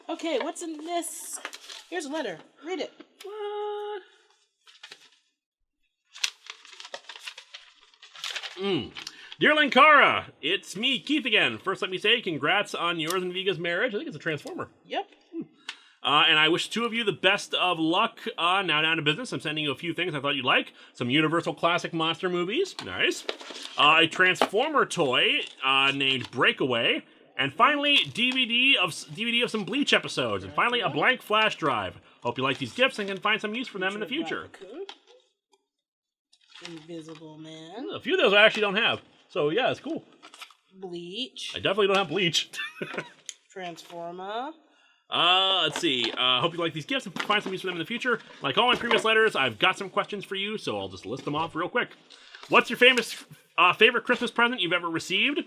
Okay, what's in this? Here's a letter. Read it. What? Dear Linkara, it's me, Keith again. First, let me say congrats on yours and Viga's marriage. I think it's a Transformer. Yep. And I wish two of you the best of luck now down to business. I'm sending you a few things I thought you'd like. Some Universal Classic Monster movies. Nice. A Transformer toy named Breakaway. And finally, DVD of some Bleach episodes. And finally, a blank flash drive. Hope you like these gifts and can find some use for them in the future. Invisible Man. A few of those I actually don't have. So yeah, it's cool. Bleach. I definitely don't have Bleach. Transformer. Let's see. Hope you like these gifts and find some use for them in the future. Like all my previous letters, I've got some questions for you, so I'll just list them off real quick. What's your favorite Christmas present you've ever received?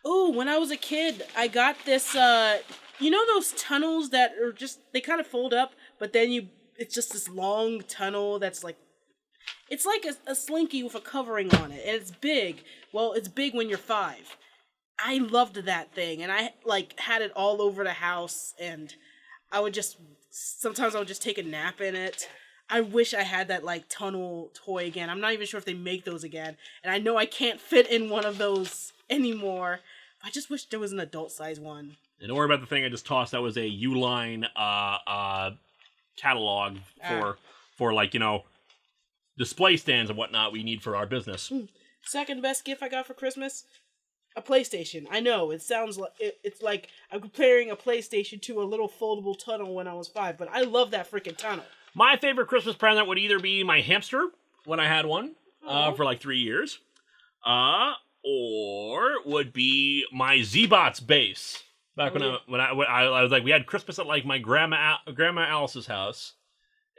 Oh, when I was a kid, I got this, you know those tunnels that are just, they kind of fold up, but then it's just this long tunnel that's like, it's like a slinky with a covering on it, and it's big. Well, it's big when you're 5. I loved that thing, and I, had it all over the house, and sometimes I would just take a nap in it. I wish I had that, tunnel toy again. I'm not even sure if they make those again, and I know I can't fit in one of those anymore. I just wish there was an adult-size one. And don't worry about the thing I just tossed. That was a Uline catalog for like, display stands and whatnot we need for our business. Second best gift I got for Christmas, a PlayStation. I know, it sounds like it's like I'm comparing a PlayStation to a little foldable tunnel when I was 5, but I love that freaking tunnel. My favorite Christmas present would either be my hamster, when I had one, for like 3 years, or would be my Z-Bots base. Back when I was like, we had Christmas at like my grandma Alice's house,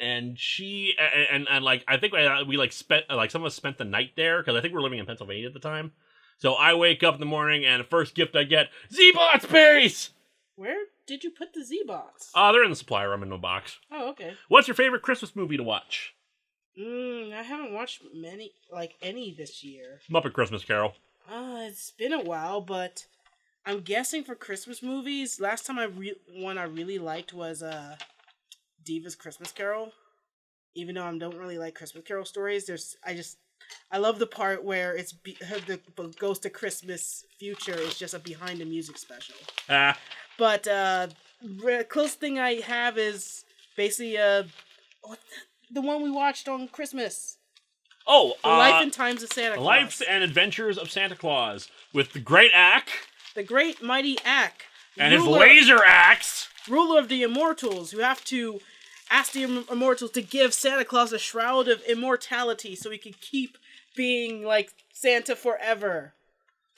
and she and like I think we like spent like some of us spent the night there because I think we were living in Pennsylvania at the time. So I wake up in the morning and the first gift I get, Z-Bots base. Where did you put the Z-Bots? They're in the supply room in a box. Oh, okay. What's your favorite Christmas movie to watch? I haven't watched any this year. Muppet Christmas Carol. It's been a while, but I'm guessing for Christmas movies, last time one I really liked was Diva's Christmas Carol. Even though I don't really like Christmas Carol stories, I love the part where it's the Ghost of Christmas Future is just a behind the music special. But the closest thing I have is basically the one we watched on Christmas. Oh, The Life and Times of Santa Claus. The Life and Adventures of Santa Claus with the great Ack. The great mighty Ack. And his laser axe. Ruler of the Immortals, who have to ask the Immortals to give Santa Claus a shroud of immortality so he can keep being like Santa forever.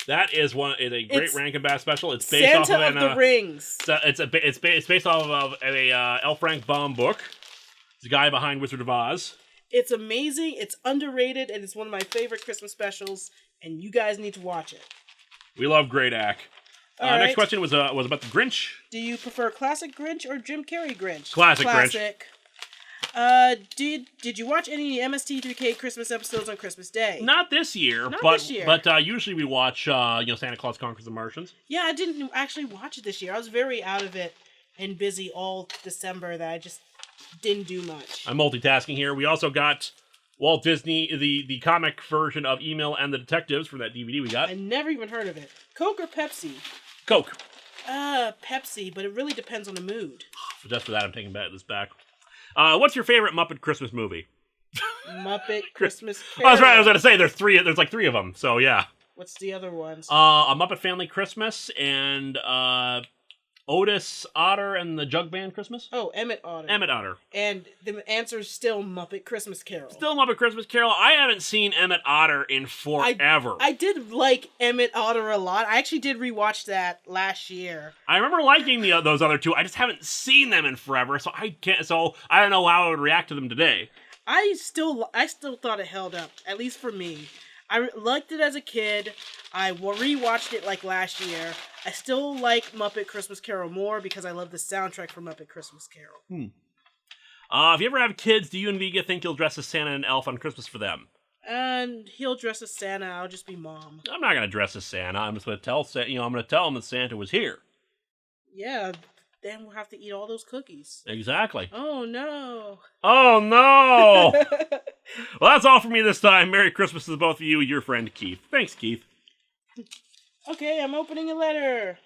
That is a great Rankin Bass special. It's based Santa off of the Rings. It's based off of a L. Frank Baum book. It's the guy behind Wizard of Oz. It's amazing. It's underrated, and it's one of my favorite Christmas specials. And you guys need to watch it. We love great Ack. Next question was about the Grinch. Do you prefer classic Grinch or Jim Carrey Grinch? Classic Grinch. Did you watch any MST3K Christmas episodes on Christmas Day? Not this year. But usually we watch Santa Claus Conquers the Martians. Yeah, I didn't actually watch it this year. I was very out of it and busy all December that I just didn't do much. I'm multitasking here. We also got Walt Disney, the comic version of Email and the Detectives from that DVD we got. I never even heard of it. Coke or Pepsi? Coke. Pepsi, but it really depends on the mood. Just for that, I'm taking this back. What's your favorite Muppet Christmas movie? Muppet Christmas Carol. Oh, that's right. I was going to say there's like 3 of them. So yeah. What's the other ones? A Muppet Family Christmas and Otis Otter and the Jug Band Christmas. Oh, Emmett Otter. Emmett Otter. And the answer is still Muppet Christmas Carol. Still Muppet Christmas Carol. I haven't seen Emmett Otter in forever. I did like Emmett Otter a lot. I actually did rewatch that last year. I remember liking those other 2. I just haven't seen them in forever, so I can't. So I don't know how I would react to them today. I still thought it held up, at least for me. I liked it as a kid. I rewatched it like last year. I still like Muppet Christmas Carol more because I love the soundtrack for Muppet Christmas Carol. If you ever have kids, do you and Viga think you'll dress as Santa and Elf on Christmas for them? And he'll dress as Santa. I'll just be Mom. I'm not gonna dress as Santa. I'm just gonna tell I'm gonna tell him that Santa was here. Yeah. Then we'll have to eat all those cookies. Exactly. Oh, no. Oh, no! Well, that's all for me this time. Merry Christmas to both of you, your friend Keith. Thanks, Keith. Okay, I'm opening a letter.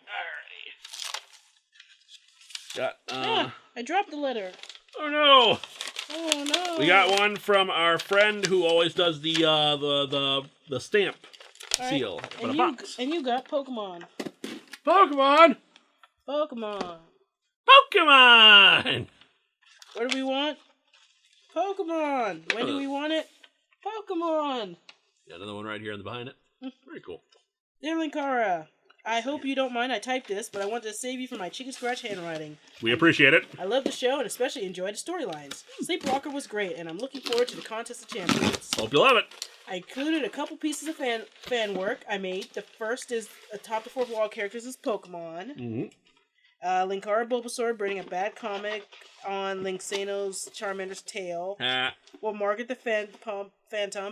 Alrighty. I dropped the letter. Oh, no! Oh, no. We got one from our friend who always does the stamp seal. But a box. And you got Pokemon. Pokemon! Pokemon. Pokemon! What do we want? Pokemon. When do we want it? Pokemon. Got another one right here behind it. Very cool. Dear Linkara, I hope you don't mind I typed this, but I wanted to save you from my chicken scratch handwriting. We appreciate it. I love the show and especially enjoyed the storylines. Sleepwalker was great, and I'm looking forward to the Contest of Champions. Hope you love it. I included a couple pieces of fan work I made. The first is Atop the Fourth Wall characters as Pokemon. Mm-hmm. Linkara Bulbasaur bringing a bad comic on Linksano's Charmander's tail. Well, Margaret the Phantump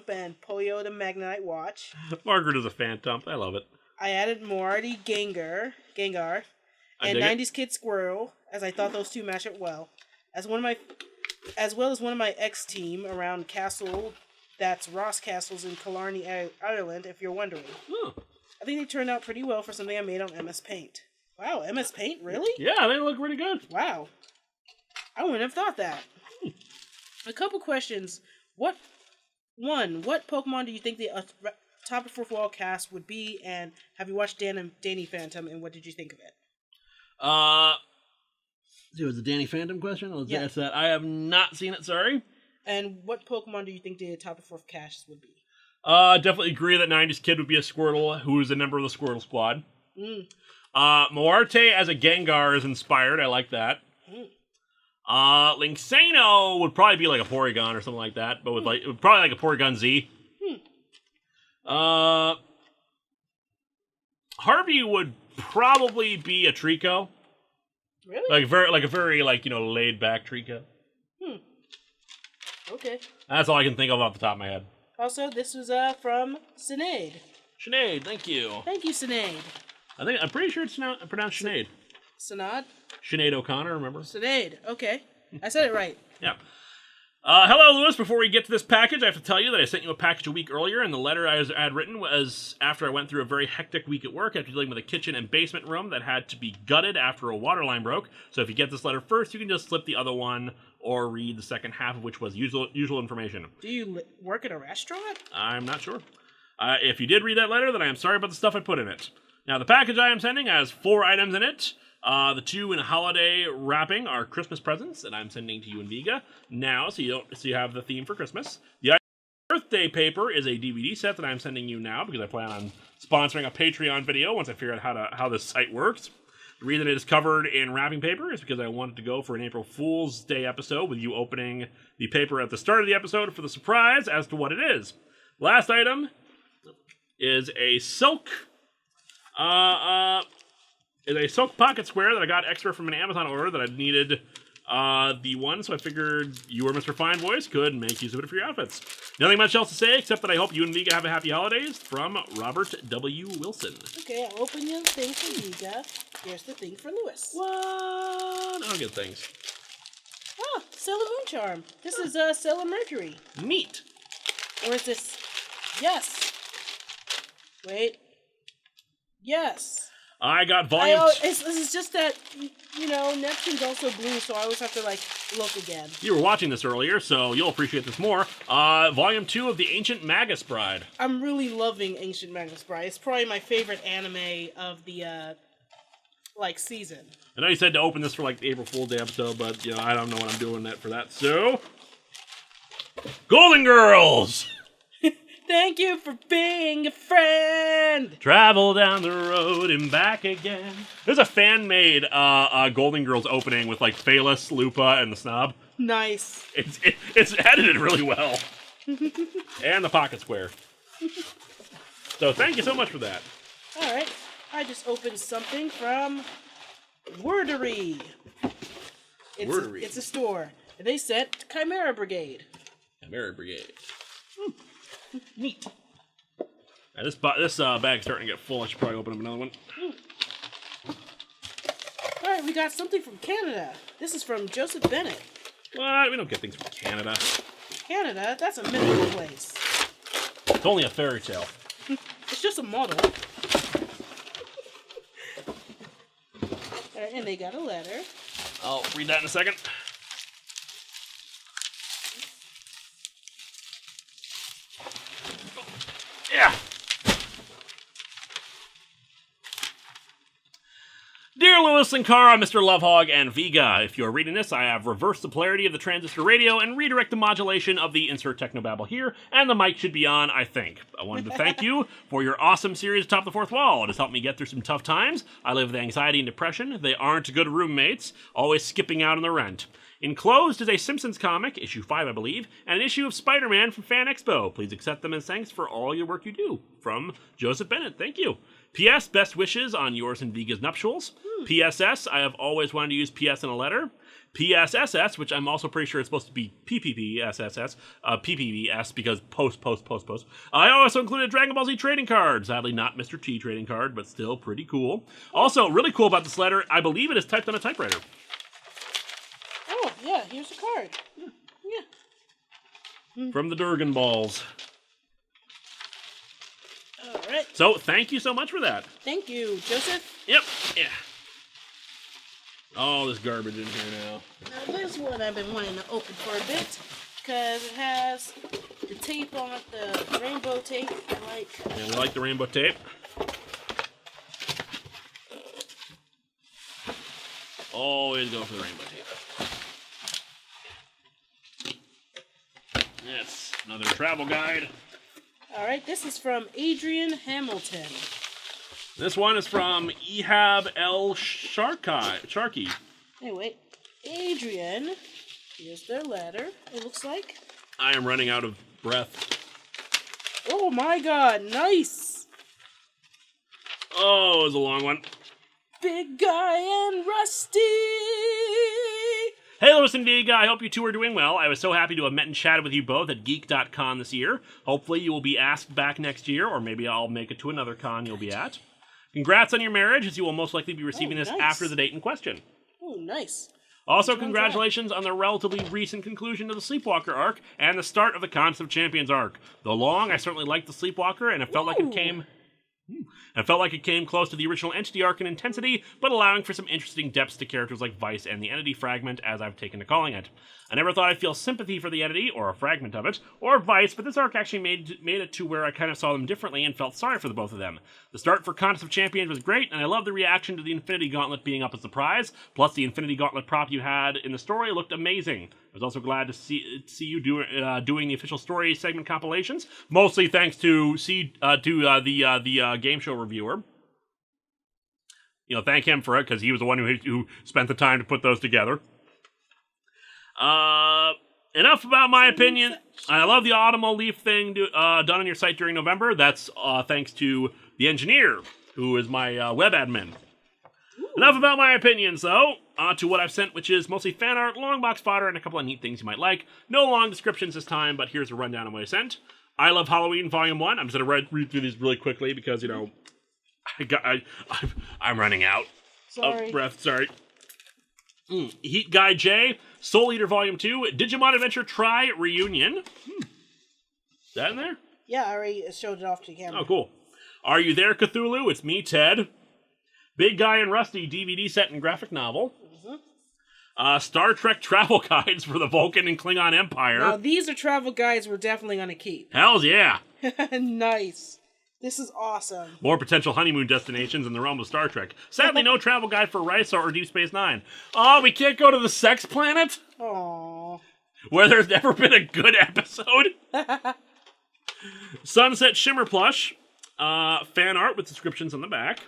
and Polio the Magnite watch. Margaret is a Phantump. I love it. I added Marty Gengar, and 90s Kid Squirrel, as I thought those two match up well. As well as one of my ex-team around Castle, that's Ross Castles in Killarney, Ireland, if you're wondering. Oh. I think they turned out pretty well for something I made on MS Paint. Wow, MS Paint, really? Yeah, they look pretty good. Wow. I wouldn't have thought that. A couple questions. What Pokemon do you think the Top of Fourth Wall cast would be, and have you watched Danny Phantom, and what did you think of it? It was the Danny Phantom question? Let's Yeah. ask that. I have not seen it, sorry. And what Pokemon do you think the Top of Fourth cast would be? Definitely agree that 90s Kid would be a Squirtle, who is a member of the Squirtle Squad. Moarte as a Gengar is inspired. I like that. Linksano would probably be like a Porygon or something like that, but with probably like a Porygon Z. Harvey would probably be a Trico. Really? Like a very laid back Trico. Okay. That's all I can think of off the top of my head. Also, this was from Sinead. Sinead, thank you. Thank you, Sinead. I'm pretty sure it's pronounced Sinead. Sinead? Sinead O'Connor, remember? Sinead. Okay. I said it right. Yeah. Hello, Lewis. Before we get to this package, I have to tell you that I sent you a package a week earlier, and the letter I had written was after I went through a very hectic week at work after dealing with a kitchen and basement room that had to be gutted after a water line broke. So if you get this letter first, you can just slip the other one or read the second half of which was usual information. Do you work at a restaurant? I'm not sure. If you did read that letter, then I am sorry about the stuff I put in it. Now, the package I am sending has 4 items in it. The 2 in holiday wrapping are Christmas presents that I'm sending to you and Viga now, so you have the theme for Christmas. The birthday paper is a DVD set that I'm sending you now because I plan on sponsoring a Patreon video once I figure out how this site works. The reason it is covered in wrapping paper is because I wanted to go for an April Fool's Day episode with you opening the paper at the start of the episode for the surprise as to what it is. Last item is a silk pocket square that I got extra from an Amazon order that I needed the one, so I figured you or Mr. Fine Voice could make use of it for your outfits. Nothing much else to say except that I hope you and Viga have a happy holidays from Robert W. Wilson. Okay, I'll open your thing for Viga. Here's the thing for Lewis. What? I don't get things. Oh, Stella Moon Charm. This is Stella Mercury. Neat. Or is this... Yes. Wait. Yes. I got volume... This is just that, Neptune's also blue, so I always have to, look again. You were watching this earlier, so you'll appreciate this more. Volume 2 of The Ancient Magus Bride. I'm really loving Ancient Magus Bride. It's probably my favorite anime of the, season. I know you said to open this for, the April Fool's Day episode, but, I don't know what I'm doing for that, so... Golden Girls! Thank you for being a friend! Travel down the road and back again. There's a fan-made Golden Girls opening with, Phalus, Lupa, and the Snob. Nice. It's edited really well. And the pocket square. So thank you so much for that. Alright. I just opened something from Wordery. It's a store. And they sent Chimera Brigade. Chimera Brigade. Neat. Now this bag's starting to get full. I should probably open up another one. Alright, we got something from Canada. This is from Joseph Bennett. What? We don't get things from Canada. Canada? That's a mythical place. It's only a fairy tale. It's just a model. Alright, and they got a letter. I'll read that in a second. Yeah. Dear Lewis, Linkara, Mr. Lovehog, and Viga, if you're reading this, I have reversed the polarity of the transistor radio and redirect the modulation of the insert technobabble here, and the mic should be on, I think. I wanted to thank you for your awesome series, Top the Fourth Wall. It has helped me get through some tough times. I live with anxiety and depression. They aren't good roommates, always skipping out on the rent. Enclosed is a Simpsons comic, issue 5, I believe, and an issue of Spider-Man from Fan Expo. Please accept them as thanks for all your work you do. From Joseph Bennett. Thank you. P.S. Best wishes on yours and Viga's nuptials. P.S.S. I have always wanted to use P.S. in a letter. P.S.S.S., which I'm also pretty sure it's supposed to be P.P.P.S.S.S. P.P.B.S. because post. I also included Dragon Ball Z trading card. Sadly, not Mr. T trading card, but still pretty cool. Also, really cool about this letter, I believe it is typed on a typewriter. Oh, yeah, here's a card. Yeah. From the Durgan Balls. All right. So, thank you so much for that. Thank you, Joseph. Yep. Yeah. All this garbage in here now. Now this one I've been wanting to open for a bit because it has the tape on it, the rainbow tape. I like. And we like the rainbow tape. Always go for the rainbow tape. Yes, another travel guide. All right, this is from Adrian Hamilton. This one is from Ehab L. Sharkey. Anyway, Adrian, here's their letter, it looks like. I am running out of breath. Oh my god, nice! Oh, it was a long one. Big Guy and Rusty! Hey, Lewis and Viga, I hope you two are doing well. I was so happy to have met and chatted with you both at Geek.con this year. Hopefully you will be asked back next year, or maybe I'll make it to another con you'll be at. Congrats on your marriage, as you will most likely be receiving this after the date in question. Oh, nice. Also, congratulations on the relatively recent conclusion of the Sleepwalker arc and the start of the Contest of Champions arc. Though long, I certainly liked the Sleepwalker, and it felt like it came... It felt like it came close to the original Entity arc in intensity, but allowing for some interesting depths to characters like Vice and the Entity Fragment, as I've taken to calling it. I never thought I'd feel sympathy for the Entity, or a fragment of it, or Vice, but this arc actually made it to where I kind of saw them differently and felt sorry for the both of them. The start for Contest of Champions was great, and I love the reaction to the Infinity Gauntlet being up as a prize, plus the Infinity Gauntlet prop you had in the story looked amazing. I was also glad to see you doing the official story segment compilations, mostly thanks to the game show reviewer. You know, thank him for it, because he was the one who spent the time to put those together. Enough about my opinion. I love the Automol Leaf thing done on your site during November. That's thanks to the engineer, who is my web admin. Ooh. Enough about my opinions, though. On to what I've sent, which is mostly fan art, long box fodder, and a couple of neat things you might like. No long descriptions this time, but here's a rundown of what I sent. I Love Halloween Volume 1. I'm just going to read through these really quickly because, you know, I'm running out of breath. Sorry. Heat Guy J, Soul Eater Volume 2, Digimon Adventure Tri Reunion. Is that in there? Yeah, I already showed it off to the camera. Oh, cool. Are You There, Cthulhu? It's me, Ted. Big Guy and Rusty DVD set and graphic novel. Star Trek travel guides for the Vulcan and Klingon Empire. Now, these are travel guides we're definitely going to keep. Hells yeah. Nice. This is awesome. More potential honeymoon destinations in the realm of Star Trek. Sadly, no travel guide for Risa or Deep Space Nine. Oh, we can't go to the sex planet? Aww. Where there's never been a good episode? Sunset Shimmer plush. Fan art with descriptions on the back.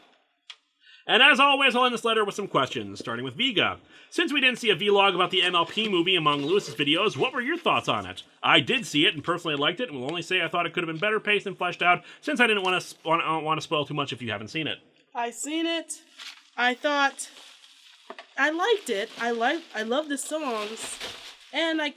And as always, I'll end this letter with some questions, starting with Viga. Since we didn't see a vlog about the Mlp movie among Lewis's videos, what were your thoughts on it? I did see it and personally liked it, and will only say I thought it could have been better paced and fleshed out, since I didn't want to spoil too much if you haven't seen it. I've seen it. I thought I liked it. I love the songs, and I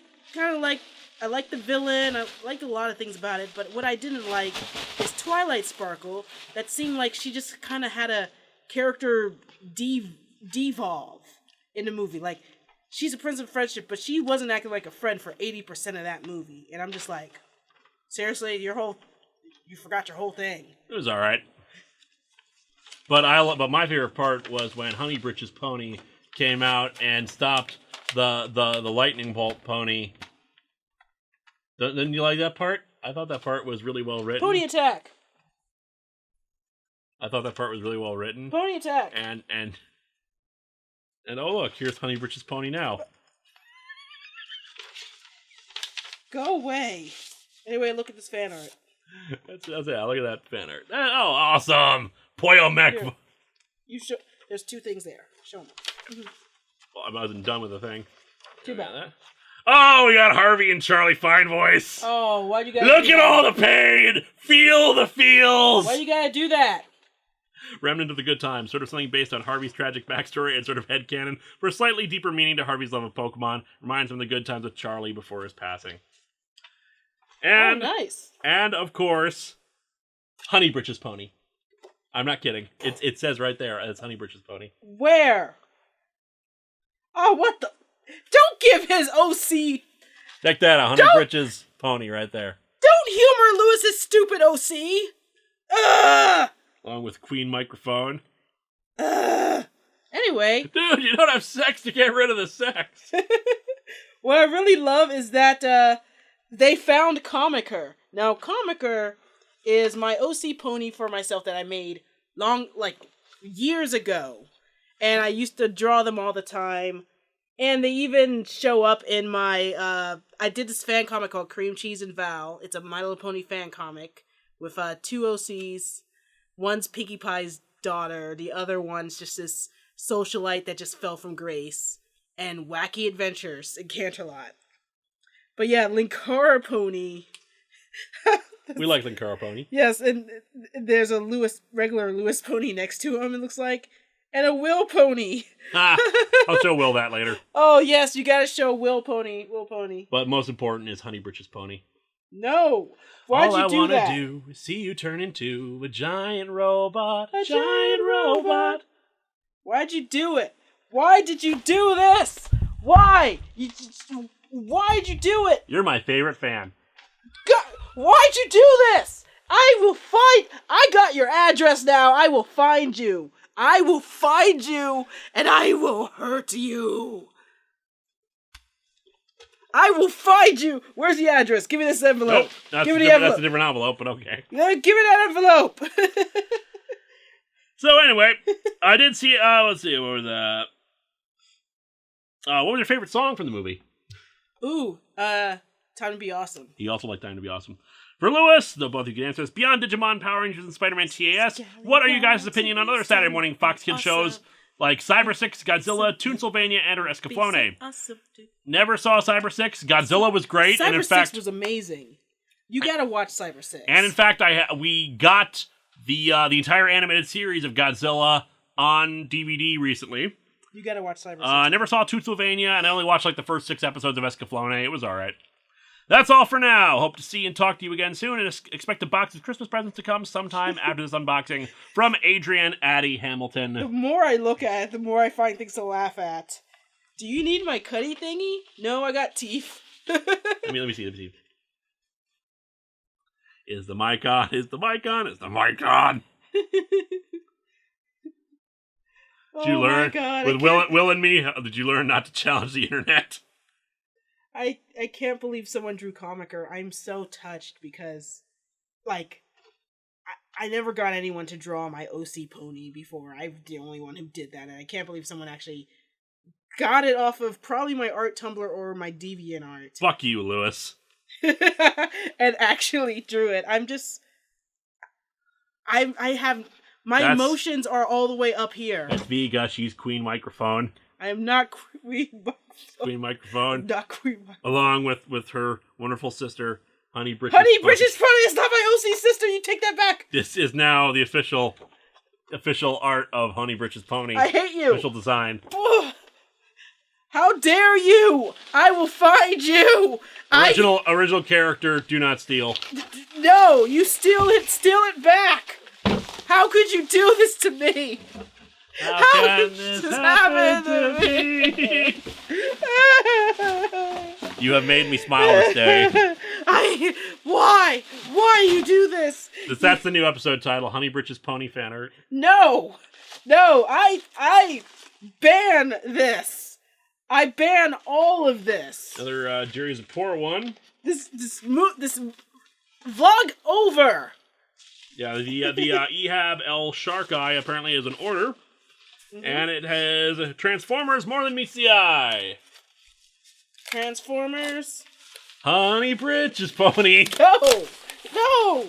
like the villain. I liked a lot of things about it, but what I didn't like is Twilight Sparkle. That seemed like she just kind of had a character devolve in the movie. Like, she's a Prince of Friendship, but she wasn't acting like a friend for 80% of that movie. And I'm just like, seriously, you forgot your whole thing. It was all right. But my favorite part was when Honey Britches Pony came out and stopped the lightning bolt pony. Didn't you like that part? I thought that part was really well written. Pony attack. I thought that part was really well written. Pony attack. And oh look, here's Honey Britches Pony now. Go away. Anyway, look at this fan art. That's it. Look at that fan art. Oh, awesome! Poyo Mech. Here. There's two things there. Show them. Mm-hmm. Well, I wasn't done with the thing. Too bad. Oh, we got Harvey and Charlie Fine Voice. Oh, why'd you guys look at all the pain! Feel the feels! Why you gotta do that? Remnant of the Good Times, sort of something based on Harvey's tragic backstory and sort of headcanon for a slightly deeper meaning to Harvey's love of Pokemon. Reminds him of the good times with Charlie before his passing. And, nice. And, of course, Honey Britches Pony. I'm not kidding. It says right there, it's Honey Britches Pony. Where? Oh, what the? Don't give his OC. Check that out, Honey Britches Pony right there. Don't humor Lewis's stupid OC. Ugh! Along with Queen Microphone. Anyway, Anyway. Dude, you don't have sex to get rid of the sex. What I really love is that they found Comiker. Now, Comiker is my OC pony for myself that I made years ago. And I used to draw them all the time. And they even show up in my, I did this fan comic called Cream Cheese and Val. It's a My Little Pony fan comic with 2 OCs. One's Pinkie Pie's daughter. The other one's just this socialite that just fell from grace. And wacky adventures in Canterlot. But yeah, Linkara Pony. We like Linkara Pony. Yes, and there's a regular Lewis Pony next to him, it looks like. And a Will Pony. I'll show Will that later. Oh, yes, you gotta show Will Pony. But most important is Honey Britches Pony. No. Why'd you do that? All I wanna do is see you turn into a giant robot. A giant robot. Why'd you do it? Why did you do this? Why? Why'd you do it? You're my favorite fan. God, why'd you do this? I got your address now. I will find you. And I will hurt you. I will find you. Where's the address? Give me this envelope. Nope, that's a different envelope, but okay. Give me that envelope. So anyway, I did see, let's see, what was that? What was your favorite song from the movie? Ooh, Time to Be Awesome. He also liked Time to Be Awesome. For Lewis, though both of you can answer this, beyond Digimon, Power Rangers, and Spider-Man TAS, what are you guys' opinion on other Saturday morning Fox Kids shows like Cyber 6, Godzilla, Toon Sylvania, and or Escaflowne? Never saw Cyber 6. Godzilla was great, and in fact, 6 was amazing. You gotta watch Cyber 6. And in fact, we got the entire animated series of Godzilla on DVD recently. You gotta watch Cyber 6. I never saw Toon Sylvania, and I only watched like the first 6 episodes of Escaflowne. It was alright. That's all for now. Hope to see and talk to you again soon, and expect a box of Christmas presents to come sometime after this unboxing from Adrian Hamilton. The more I look at it, the more I find things to laugh at. Do you need my cutty thingy? No, I got teeth. Let me see. Is the mic on? Is the mic on? Is the mic on? Did you learn my God, with Will and me? Did you learn not to challenge the internet? I can't believe someone drew Comiker. I'm so touched because, like, I never got anyone to draw my OC pony before. I'm the only one who did that, and I can't believe someone actually got it off of probably my art Tumblr or my DeviantArt. Fuck you, Lewis. And actually drew it. My emotions are all the way up here. That's Viga. She's Queen Microphone. I am not Queen Microphone. Queen Microphone. Not Queen Microphone. Along with her wonderful sister, Honey Britches. Honey Britches Pony is not my OC sister. You take that back. This is now the official art of Honey Britches Pony. I hate you. Official design. How dare you! I will find you. Original character. Do not steal. No, you steal it. Steal it back. How could you do this to me? How can this happen to me? You have made me smile this day. Why? Why you do this? That's the new episode title, Honey Britches Pony Fanart. No, I ban this. I ban all of this. Another Jerry's a poor one. This vlog over. Yeah, the Ehab El Shark Eye apparently is an order. Mm-hmm. And it has Transformers More Than Meets the Eye. Transformers. Honey Britches Pony. No.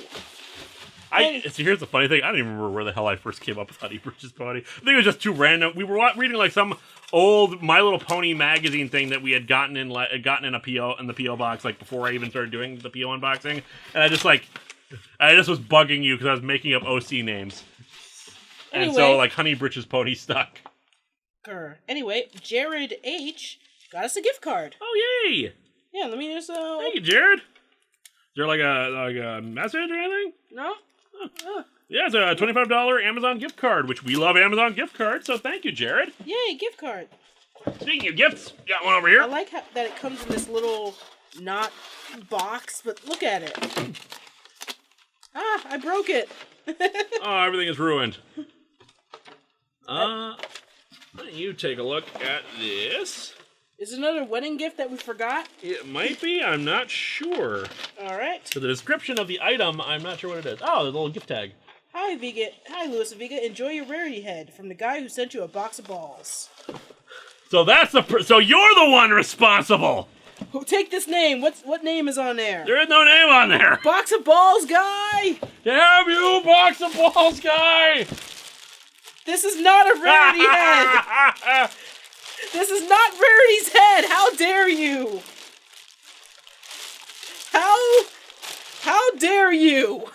So here's the funny thing. I don't even remember where the hell I first came up with Honey Britches Pony. I think it was just too random. We were reading like some old My Little Pony magazine thing that we had gotten in a PO in the PO box like before I even started doing the PO unboxing, and I just was bugging you because I was making up OC names. Anyway, and so, like, Honey Britches Pony stuck. Anyway, Jared H. got us a gift card. Oh, yay! Yeah, let me just, Thank you, Jared. Is there, like a message or anything? No. Oh. Yeah, it's a $25 Amazon gift card, which we love Amazon gift cards, so thank you, Jared. Yay, gift card. Speaking of gifts, got one over here. I like that it comes in this little, not box, but look at it. I broke it. Oh, everything is ruined. you take a look at this. Is it another wedding gift that we forgot? It might be. I'm not sure. All right. So the description of the item, I'm not sure what it is. Oh, the little gift tag. Hi, Viga. Hi, Lewis and Viga. Enjoy your rarity head from the guy who sent you a box of balls. So that's so you're the one responsible. Who take this name? What name is on there? There is no name on there. Box of balls guy. Damn you, box of balls guy. This is not a rarity head. This is not Rarity's head! How dare you! How dare you!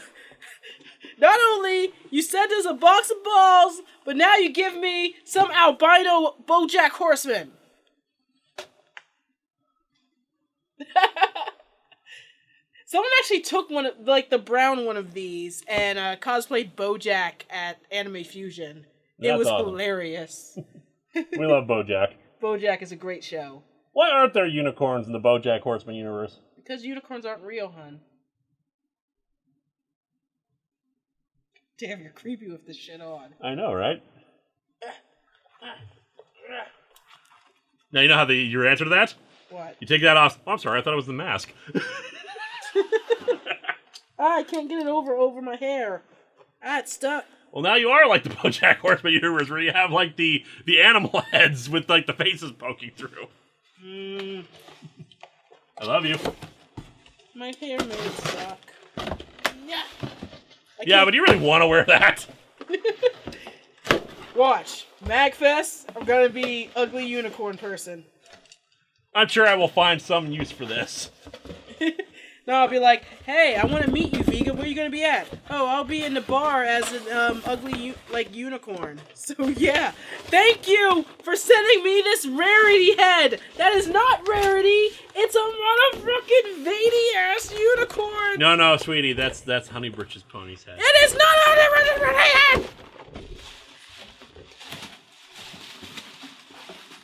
Not only you sent us a box of balls, but now you give me some albino BoJack Horseman. Someone actually took one of, like, the brown one of these and cosplayed BoJack at Anime Fusion. It was awesome. Hilarious. We love BoJack. BoJack is a great show. Why aren't there unicorns in the BoJack Horseman universe? Because unicorns aren't real, hun. Damn, you're creepy with this shit on. I know, right? Now you know how your answer to that? What? You take that off. Oh, I'm sorry, I thought it was the mask. I can't get it over my hair. It's stuck. Well, now you are like the BoJack Horseman universe, where you have like the animal heads with like the faces poking through. I love you. My hair may suck. Yeah, but you really want to wear that? Watch. MagFest, I'm gonna be ugly unicorn person. I'm sure I will find some use for this. No, I'll be like, hey, I want to meet you, Viga. Where are you going to be at? Oh, I'll be in the bar as an ugly, unicorn. So, yeah. Thank you for sending me this rarity head. That is not rarity. It's a motherfucking veiny-ass unicorn. No, sweetie. That's Honey Britches Pony's head. It is not Honey Britches Pony's head.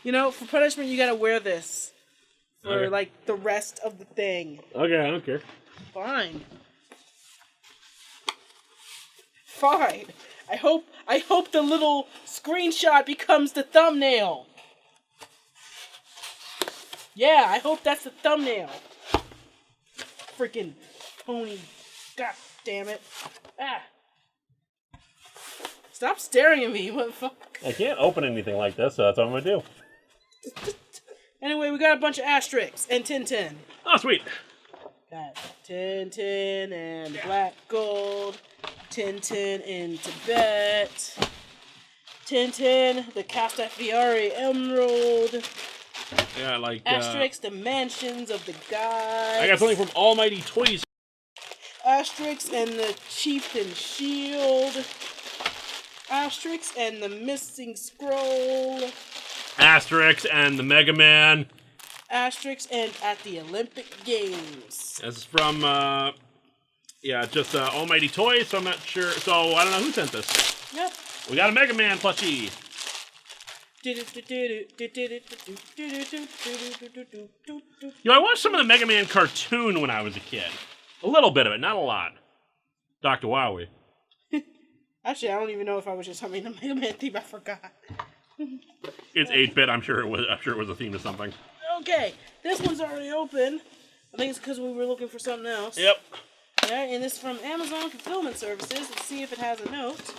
You know, for punishment, you got to wear this. For, okay. The rest of the thing. Okay, I don't care. Fine. I hope the little screenshot becomes the thumbnail. Yeah, I hope that's the thumbnail. Freaking pony. God damn it. Stop staring at me, what the fuck? I can't open anything like this, so that's what I'm gonna do. Anyway, we got a bunch of asterisks and Tintin. Oh, sweet. Got Tintin and Black Gold. Tintin in Tibet. Tintin, the Castafiore Emerald. Yeah, like... Asterix, the Mansions of the Gods. I got something from Almighty Toys. Asterix and the Chieftain Shield. Asterix and the Missing Scroll. Asterix and the Mega Man. Asterix and at the Olympic Games. This is from, just Almighty Toys, so I'm not sure. So, I don't know who sent this. Yep. We got a Mega Man plushie. I watched some of the Mega Man cartoon when I was a kid. A little bit of it, not a lot. Dr. Wowie. Actually, I don't even know if I was just humming the Mega Man theme. I forgot. It's 8-bit. I'm sure it was a theme to something. Okay, this one's already open. I think it's because we were looking for something else. Yep. Alright, and this is from Amazon Fulfillment Services. Let's see if it has a note.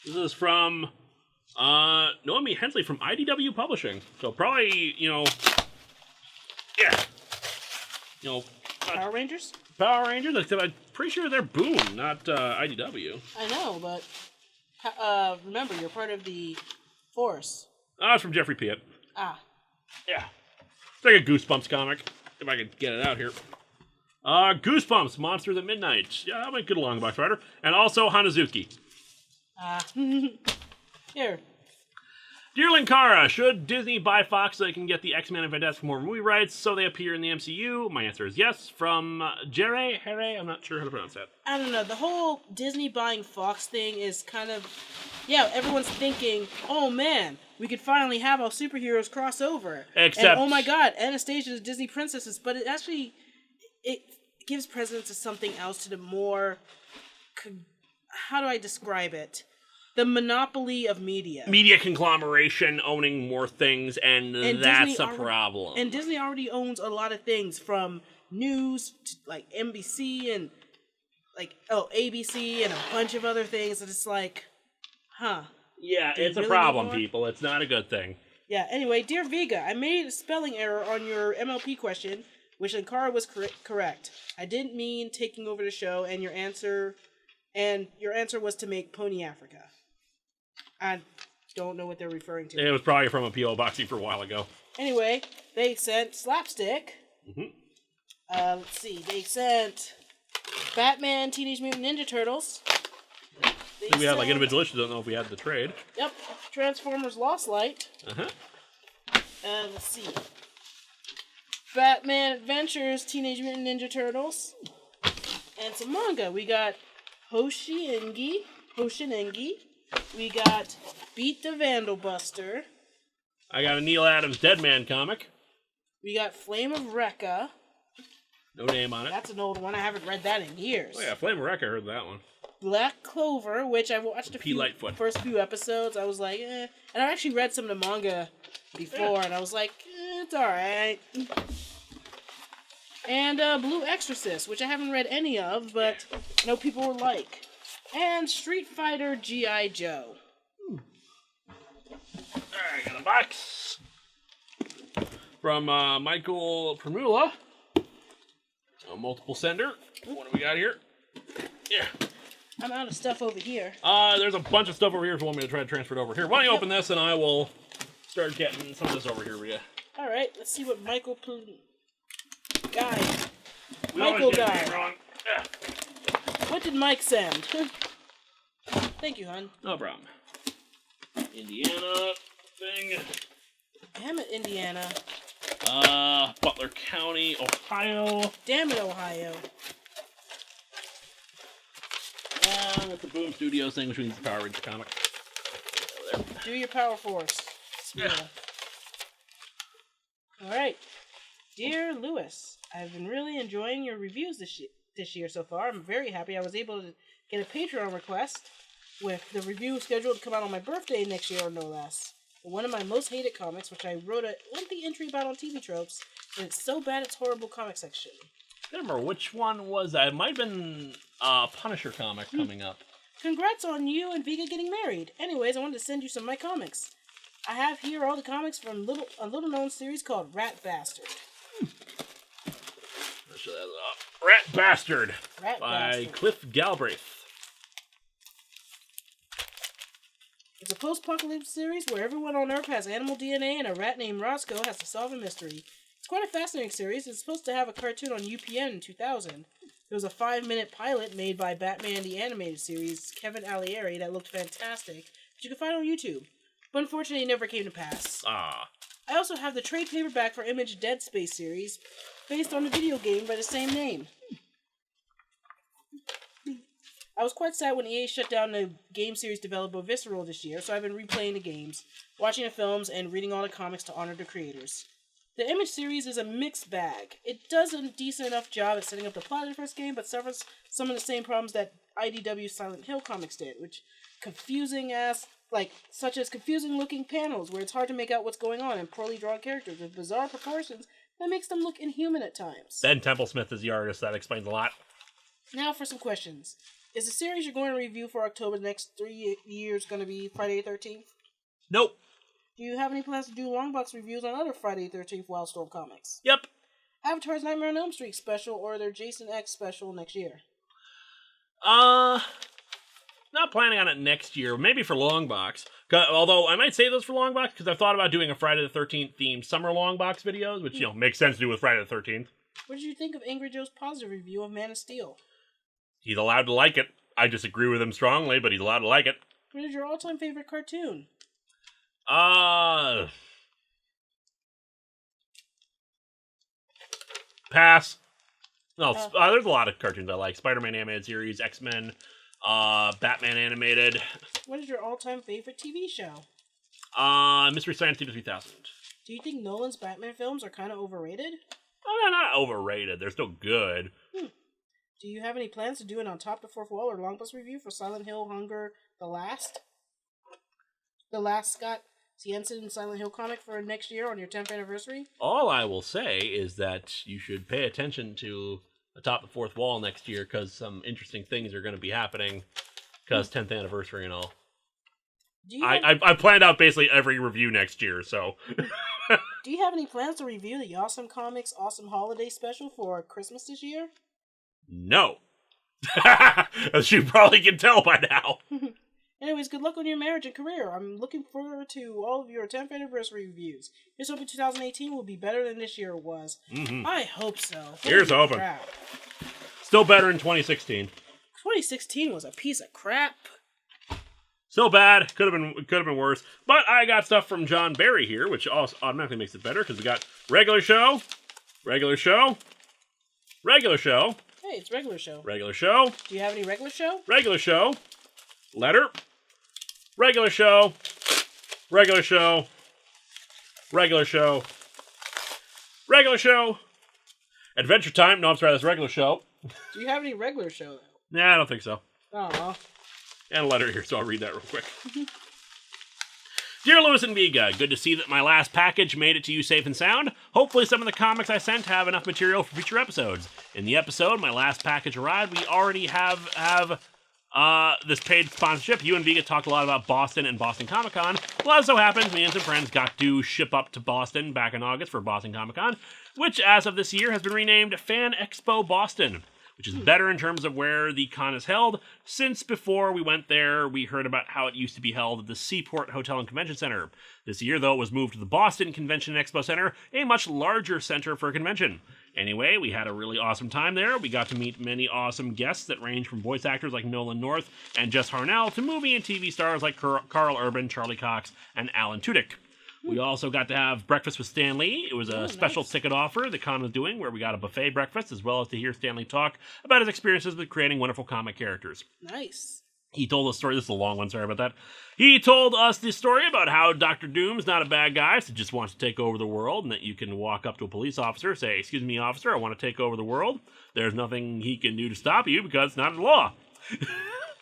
This is from Noemi Hensley from IDW Publishing. So probably, Power Rangers? Power Rangers? Except I'm pretty sure they're Boom, not IDW. I know, but remember, you're part of the Force. It's from Jeffrey Piett. Ah. Yeah. It's like a Goosebumps comic, if I could get it out here. Goosebumps, Monsters at Midnight. Yeah, that might get along, Box Rider. And also Hanazuki. Here. Dear Linkara, should Disney buy Fox so they can get the X-Men and Fantastic Four movie rights so they appear in the MCU? My answer is yes. From Jere, I'm not sure how to pronounce that. I don't know. The whole Disney buying Fox thing is kind of... Yeah, everyone's thinking, oh man, we could finally have our superheroes cross over. Except... And, oh my god, Anastasia is Disney princesses. But it actually... It gives precedence to something else, to the more... How do I describe it? the monopoly of media. Media conglomeration owning more things, and that's a problem. And Disney already owns a lot of things, from news to like NBC and like ABC and a bunch of other things. And it's like, huh? Yeah, it's a problem, people. It's not a good thing. Yeah. Anyway, dear Viga, I made a spelling error on your MLP question, which Linkara was correct. I didn't mean taking over the show, and your answer was to make Pony Africa. I don't know what they're referring to. It was probably from a P.O. box for a while ago. Anyway, they sent Slapstick. Mm-hmm. Let's see. They sent Batman, Teenage Mutant Ninja Turtles. We had like individual issues. Don't know if we had the trade. Yep. Transformers Lost Light. Uh-huh. Let's see. Batman Adventures, Teenage Mutant Ninja Turtles. And some manga. We got Hoshinengi. We got Beat the Vandal Buster. I got a Neil Adams Deadman comic. We got Flame of Recca. No name on it. That's an old one. I haven't read that in years. Oh yeah, Flame of Recca, I heard that one. Black Clover, which I watched the first few episodes. I was like, eh. And I actually read some of the manga before, and I was like, it's alright. And Blue Exorcist, which I haven't read any of, but I know people were like. And Street Fighter G.I. Joe. Alright, got a box from Michael Primula. A multiple sender. What do we got here? Yeah. I'm out of stuff over here. There's a bunch of stuff over here if you want me to try to transfer it over here. Why don't you open this and I will start getting some of this over here with you. Alright, let's see what Michael Guy. Wrong. What did Mike send? Thank you, hon. No problem. Indiana thing. Damn it, Indiana. Butler County, Ohio. Damn it, Ohio. With the Boom Studios thing, which means the Power Ranger comic. Over there. Do your Power Force. Yeah. Alright. Dear Lewis, I've been really enjoying your reviews this year so far. I'm very happy I was able to get a Patreon request with the review scheduled to come out on my birthday next year or no less. One of my most hated comics, which I wrote a lengthy entry about on TV Tropes, and it's so bad it's horrible comic section. I don't remember which one was that. It might have been a Punisher comic coming up. Congrats on you and Viga getting married. Anyways, I wanted to send you some of my comics. I have here all the comics from a little-known series called Rat Bastard. Let's show that up. Rat Bastard by Cliff Galbraith. It's a post-apocalypse series where everyone on Earth has animal DNA and a rat named Roscoe has to solve a mystery. It's quite a fascinating series. It's supposed to have a cartoon on UPN in 2000. There was a 5-minute pilot made by Batman the Animated Series, Kevin Allieri, that looked fantastic, that you can find on YouTube. But unfortunately, it never came to pass. I also have the trade paperback for Image Dead Space series, based on the video game by the same name. I was quite sad when EA shut down the game series developed by Visceral this year, so I've been replaying the games, watching the films, and reading all the comics to honor the creators. The Image series is a mixed bag. It does a decent enough job at setting up the plot of the first game, but suffers some of the same problems that IDW's Silent Hill comics did, which such as confusing looking panels where it's hard to make out what's going on, and poorly drawn characters with bizarre proportions that makes them look inhuman at times. Ben Templesmith is the artist. That explains a lot. Now for some questions. Is the series you're going to review for October the next 3 years going to be Friday the 13th? Nope. Do you have any plans to do long box reviews on other Friday the 13th Wildstorm comics? Yep. Avatar's Nightmare on Elm Street special or their Jason X special next year? Not planning on it next year. Maybe for long box. Although I might save those for long box because I've thought about doing a Friday the 13th themed summer long box videos, which makes sense to do with Friday the 13th. What did you think of Angry Joe's positive review of Man of Steel? He's allowed to like it. I disagree with him strongly, but he's allowed to like it. What is your all-time favorite cartoon? Pass. No, there's a lot of cartoons I like. Spider-Man animated series, X-Men, Batman animated. What is your all-time favorite TV show? Mystery Science Theater 3000. Do you think Nolan's Batman films are kind of overrated? Oh, they're not overrated. They're still good. Do you have any plans to do an On Top the Fourth Wall or Long Bus review for Silent Hill Hunger The Last? the last Scott Jensen Silent Hill comic for next year on your 10th anniversary? All I will say is that you should pay attention to Atop the Fourth Wall next year, because some interesting things are going to be happening, because 10th anniversary and all. I planned out basically every review next year, so... Do you have any plans to review the Awesome Comics Awesome Holiday Special for Christmas this year? No. As you probably can tell by now. Anyways, good luck on your marriage and career. I'm looking forward to all of your 10th anniversary reviews. Here's hoping 2018 will be better than this year was. Mm-hmm. I hope so. Here's hoping. Crap. Still better in 2016. 2016 was a piece of crap. Still bad. Could have been worse. But I got stuff from John Barry here, which also automatically makes it better, because we got regular show, regular show, regular show. Hey, it's regular show. Regular show. Do you have any regular show? Regular show. Letter. Regular show. Regular show. Regular show. Regular show. Adventure Time. No, I'm sorry, that's regular show. Do you have any regular show, though? Nah, I don't think so. Aw. And a letter here, so I'll read that real quick. Dear Lewis and Viga, good to see that my last package made it to you safe and sound. Hopefully some of the comics I sent have enough material for future episodes. In the episode, my last package arrived. We already have this paid sponsorship. You and Viga talked a lot about Boston and Boston Comic Con. Well, as so happens, me and some friends got to ship up to Boston back in August for Boston Comic Con, which as of this year has been renamed Fan Expo Boston, which is better in terms of where the con is held, since before we went there, we heard about how it used to be held at the Seaport Hotel and Convention Center. This year, though, it was moved to the Boston Convention and Expo Center, a much larger center for a convention. Anyway, we had a really awesome time there. We got to meet many awesome guests that range from voice actors like Nolan North and Jess Harnell to movie and TV stars like Carl Urban, Charlie Cox, and Alan Tudyk. We also got to have breakfast with Stan Lee. It was a special ticket offer the con was doing, where we got a buffet breakfast, as well as to hear Stan Lee talk about his experiences with creating wonderful comic characters. Nice. He told us a story. This is a long one, sorry about that. He told us the story about how Dr. Doom's not a bad guy, so just wants to take over the world, and that you can walk up to a police officer, say, "Excuse me, officer, I want to take over the world." There's nothing he can do to stop you, because it's not a law.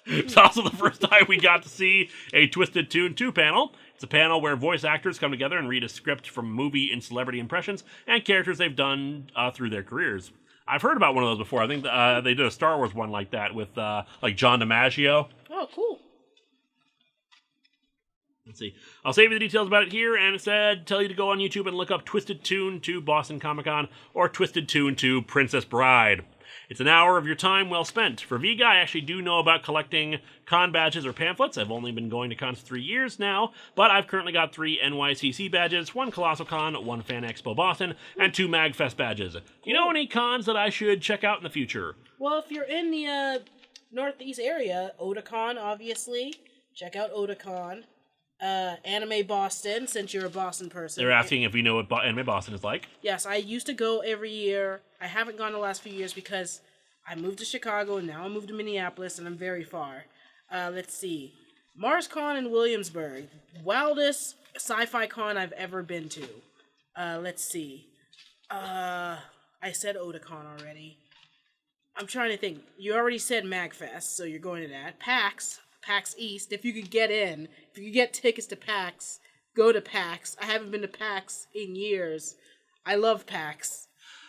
It's also the first time we got to see a Twisted Toon 2 panel. It's a panel where voice actors come together and read a script from movie and celebrity impressions and characters they've done through their careers. I've heard about one of those before. I think they did a Star Wars one like that with like John DiMaggio. Oh, cool. Let's see. I'll save you the details about it here, and instead tell you to go on YouTube and look up Twisted Toon 2 Boston Comic Con or Twisted Toon 2 Princess Bride. It's an hour of your time well spent. For Viga, I actually do know about collecting con badges or pamphlets. I've only been going to cons for 3 years now, but I've currently got 3 NYCC badges, 1 Colossal Con, 1 Fan Expo Boston, and 2 MagFest badges. Do you know any cons that I should check out in the future? Well, if you're in the Northeast area, Otakon, obviously. Check out Otakon. Anime Boston, since you're a Boston person. They're asking if we know what Anime Boston is like. Yes, I used to go every year. I haven't gone the last few years because I moved to Chicago and now I moved to Minneapolis and I'm very far. Let's see. MarsCon in Williamsburg. Wildest sci-fi con I've ever been to. Let's see. I said Otakon already. I'm trying to think. You already said MagFest, so you're going to that. PAX East, if you could get in. If you could get tickets to PAX, go to PAX. I haven't been to PAX in years. I love PAX.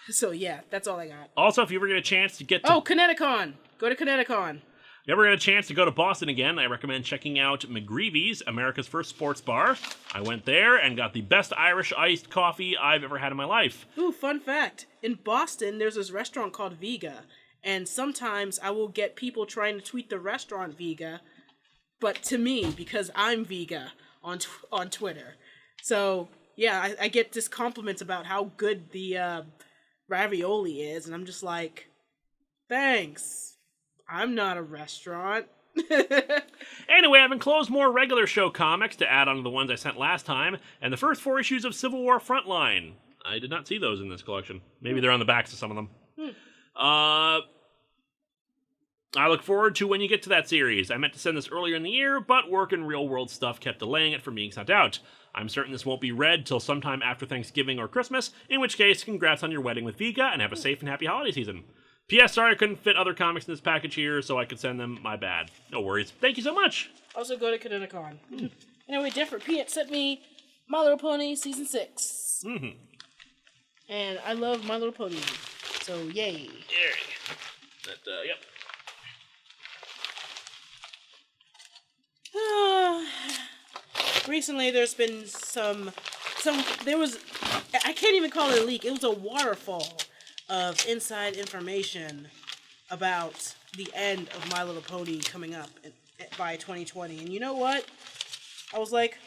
So yeah, that's all I got. Also, if you ever get a chance to get to... Oh, Kineticon! Go to Kineticon. If you ever get a chance to go to Boston again, I recommend checking out McGreevy's, America's first sports bar. I went there and got the best Irish iced coffee I've ever had in my life. Ooh, fun fact. In Boston, there's this restaurant called Viga. And sometimes I will get people trying to tweet the restaurant Viga, but to me, because I'm Viga on Twitter. So, yeah, I get this compliments about how good the ravioli is, and I'm just like, thanks. I'm not a restaurant. Anyway, I've enclosed more regular show comics to add on to the ones I sent last time, and the first 4 issues of Civil War Frontline. I did not see those in this collection. Maybe they're on the backs of some of them. I look forward to when you get to that series. I meant to send this earlier in the year, but work and real-world stuff kept delaying it from being sent out. I'm certain this won't be read till sometime after Thanksgiving or Christmas, in which case, congrats on your wedding with Viga, and have a safe and happy holiday season. P.S. Sorry I couldn't fit other comics in this package here, so I could send them. My bad. No worries. Thank you so much! Also go to Kineticon. Anyway, Jeffrey Piet sent me My Little Pony Season 6. Mm-hmm. And I love My Little Pony. So, yay. Yep. Recently, there's been I can't even call it a leak. It was a waterfall of inside information about the end of My Little Pony coming up by 2020. And you know what? I was like,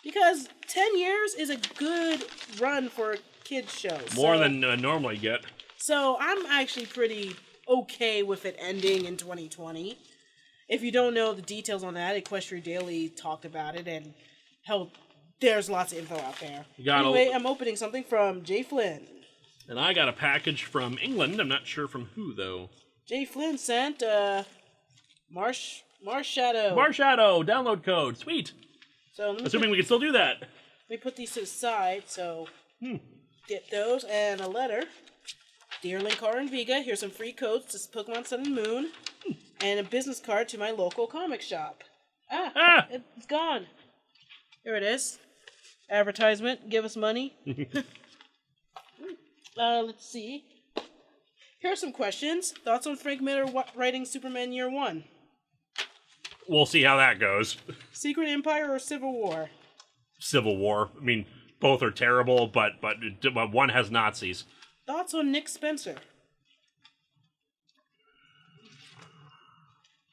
because 10 years is a good run for a kids show. More than normally get. So I'm actually pretty okay with it ending in 2020. If you don't know the details on that, Equestria Daily talked about it, and hell, there's lots of info out there. Anyway, I'm opening something from Jay Flynn. And I got a package from England. I'm not sure from who, though. Jay Flynn sent Marsh Shadow. Marsh Shadow, download code. Sweet. So Assuming we can still do that. Let me put these to the side, so get those, and a letter. Dear Linkara and Viga, here's some free codes to Pokemon Sun and Moon, and a business card to my local comic shop. It's gone. Here it is. Advertisement, give us money. Let's see. Here are some questions. Thoughts on Frank Miller writing Superman Year 1? We'll see how that goes. Secret Empire or Civil War? Civil War. I mean, both are terrible, but one has Nazis. Thoughts on Nick Spencer?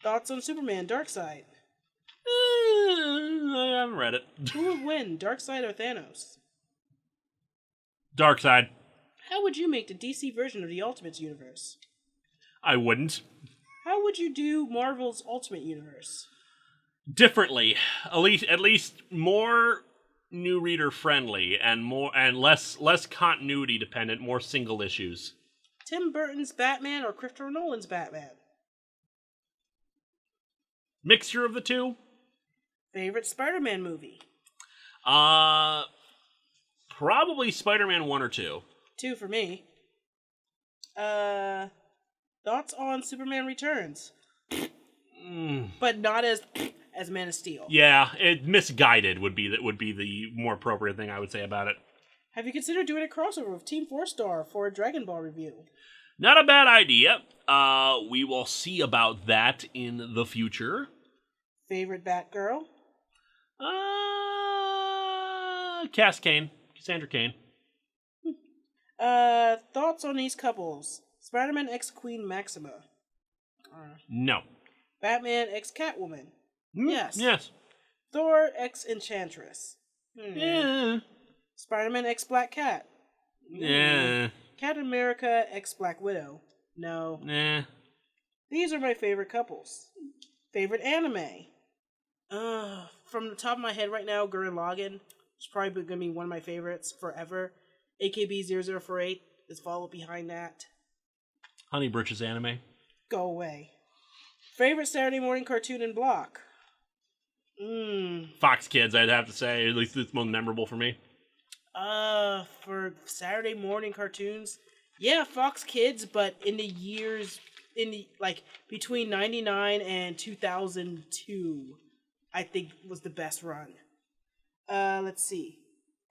Thoughts on Superman Darkseid? I haven't read it. Who would win, Darkseid or Thanos? Darkseid. How would you make the DC version of the Ultimates universe? I wouldn't. How would you do Marvel's Ultimate Universe? Differently. At least more new reader friendly and less continuity dependent, more single issues. Tim Burton's Batman or Christopher Nolan's Batman? Mixture of the two. Favorite Spider-Man movie? Probably Spider-Man 1 or 2. 2 for me. Thoughts on Superman Returns? But not as Man of Steel. Yeah, misguided would be the more appropriate thing I would say about it. Have you considered doing a crossover with Team 4-Star for a Dragon Ball review? Not a bad idea. We will see about that in the future. Favorite Batgirl? Cassandra Cain. Thoughts on these couples? Spider-Man x Queen Maxima. No. Batman x Catwoman. Yes. Yes. Thor x Enchantress. Yeah. Spider-Man x Black Cat. Yeah. Captain America x Black Widow. No. Nah. These are my favorite couples. Favorite anime? From the top of my head right now, Gurren Lagann is probably going to be one of my favorites forever. AKB 0048 is followed behind that. Honey Britches anime. Go away. Favorite Saturday morning cartoon and block? Fox Kids, I'd have to say. At least it's most memorable for me. For Saturday morning cartoons, yeah, Fox Kids, but in the years, between 99 and 2002, I think was the best run. Let's see.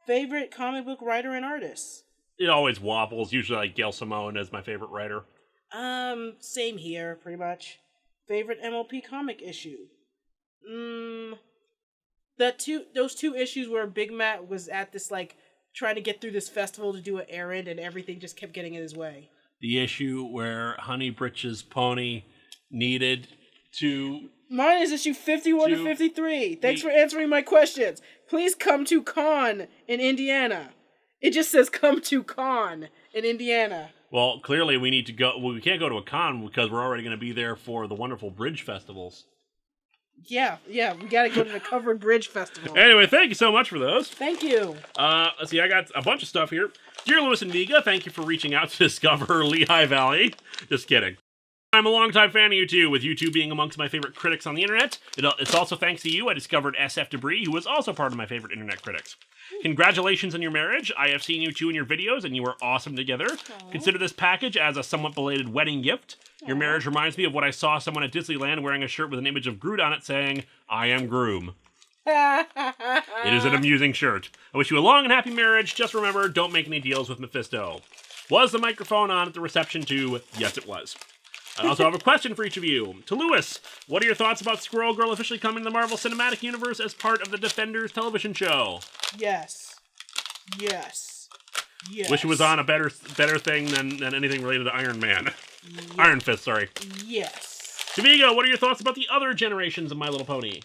Favorite comic book writer and artist? It always wobbles. Usually like Gail Simone as my favorite writer. Same here, pretty much. Favorite MLP comic issue? Those two issues where Big Matt was at this, trying to get through this festival to do an errand and everything just kept getting in his way. The issue where Honey Britches Pony needed to... Mine is issue 51 to 53. Thanks for answering my questions. Please come to Con in Indiana. It just says come to Con in Indiana. Well, clearly we need to go... Well, we can't go to a con because we're already going to be there for the wonderful bridge festivals. Yeah, we gotta go to the Covered Bridge Festival. Anyway, thank you so much for those. Thank you. Let's see, I got a bunch of stuff here. Dear Lewis and Viga, thank you for reaching out to discover Lehigh Valley. Just kidding. I'm a longtime fan of you two, with you two being amongst my favorite critics on the internet. It's also thanks to you I discovered SF Debris, who was also part of my favorite internet critics. Congratulations on your marriage. I have seen you two in your videos, and you are awesome together. Aww. Consider this package as a somewhat belated wedding gift. Your marriage reminds me of what I saw someone at Disneyland wearing a shirt with an image of Groot on it saying, I am Groom. It is an amusing shirt. I wish you a long and happy marriage. Just remember, don't make any deals with Mephisto. Was the microphone on at the reception too? Yes, it was. I also have a question for each of you. To Lewis, what are your thoughts about Squirrel Girl officially coming to the Marvel Cinematic Universe as part of the Defenders television show? Yes. Yes. Yes. Wish it was on a better thing than anything related to Iron Man. Yes. Iron Fist, sorry. Yes. To Viga, what are your thoughts about the other generations of My Little Pony?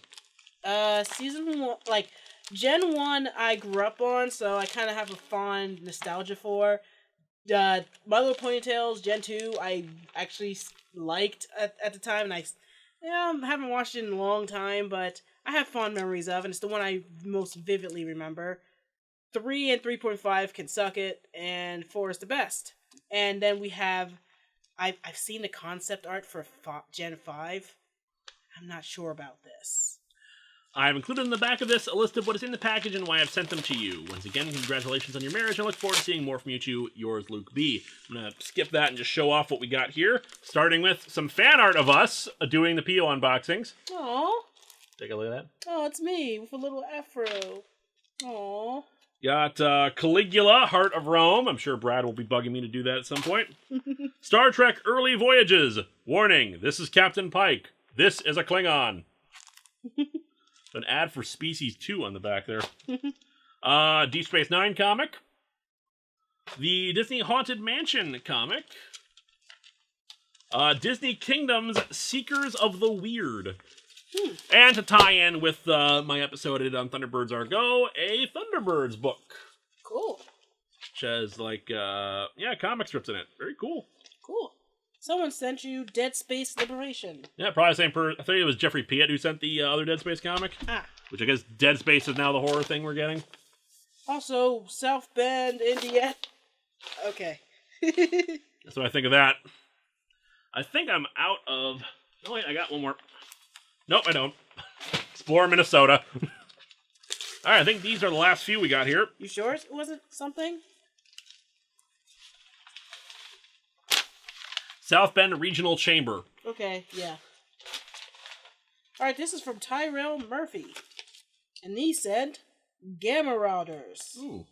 Season 1, like, Gen 1 I grew up on, so I kind of have a fond nostalgia for. My Little Ponytails, Gen 2, I actually liked at the time, and I haven't watched it in a long time, but I have fond memories of, and it's the one I most vividly remember. 3 and 3.5 can suck it, and 4 is the best. And then we have, I've seen the concept art for Gen 5. I'm not sure about this. I have included in the back of this a list of what is in the package and why I've sent them to you. Once again, congratulations on your marriage. I look forward to seeing more from you two. Yours, Luke B. I'm going to skip that and just show off what we got here, starting with some fan art of us doing the PO unboxings. Aww. Take a look at that. Oh, it's me with a little afro. Aww. Got Caligula, Heart of Rome. I'm sure Brad will be bugging me to do that at some point. Star Trek Early Voyages. Warning, this is Captain Pike. This is a Klingon. An ad for Species 2 on the back there. Deep Space Nine comic. The Disney Haunted Mansion comic. Disney Kingdom's Seekers of the Weird. And to tie in with my episode I did on Thunderbirds Are Go, a Thunderbirds book. Cool. Which has, like, comic strips in it. Very cool. Cool. Someone sent you Dead Space Liberation. Yeah, probably the same person. I think it was Jeffrey Piet who sent the other Dead Space comic. Which I guess Dead Space is now the horror thing we're getting. Also, South Bend, Indiana. Okay. That's what I think of that. I think I'm out of... Oh, wait, I got one more. Nope, I don't. Explore Minnesota. Alright, I think these are the last few we got here. You sure it wasn't something? South Bend Regional Chamber. Okay, yeah. Alright, this is from Tyrell Murphy. And he said, Gamma Routers. Ooh.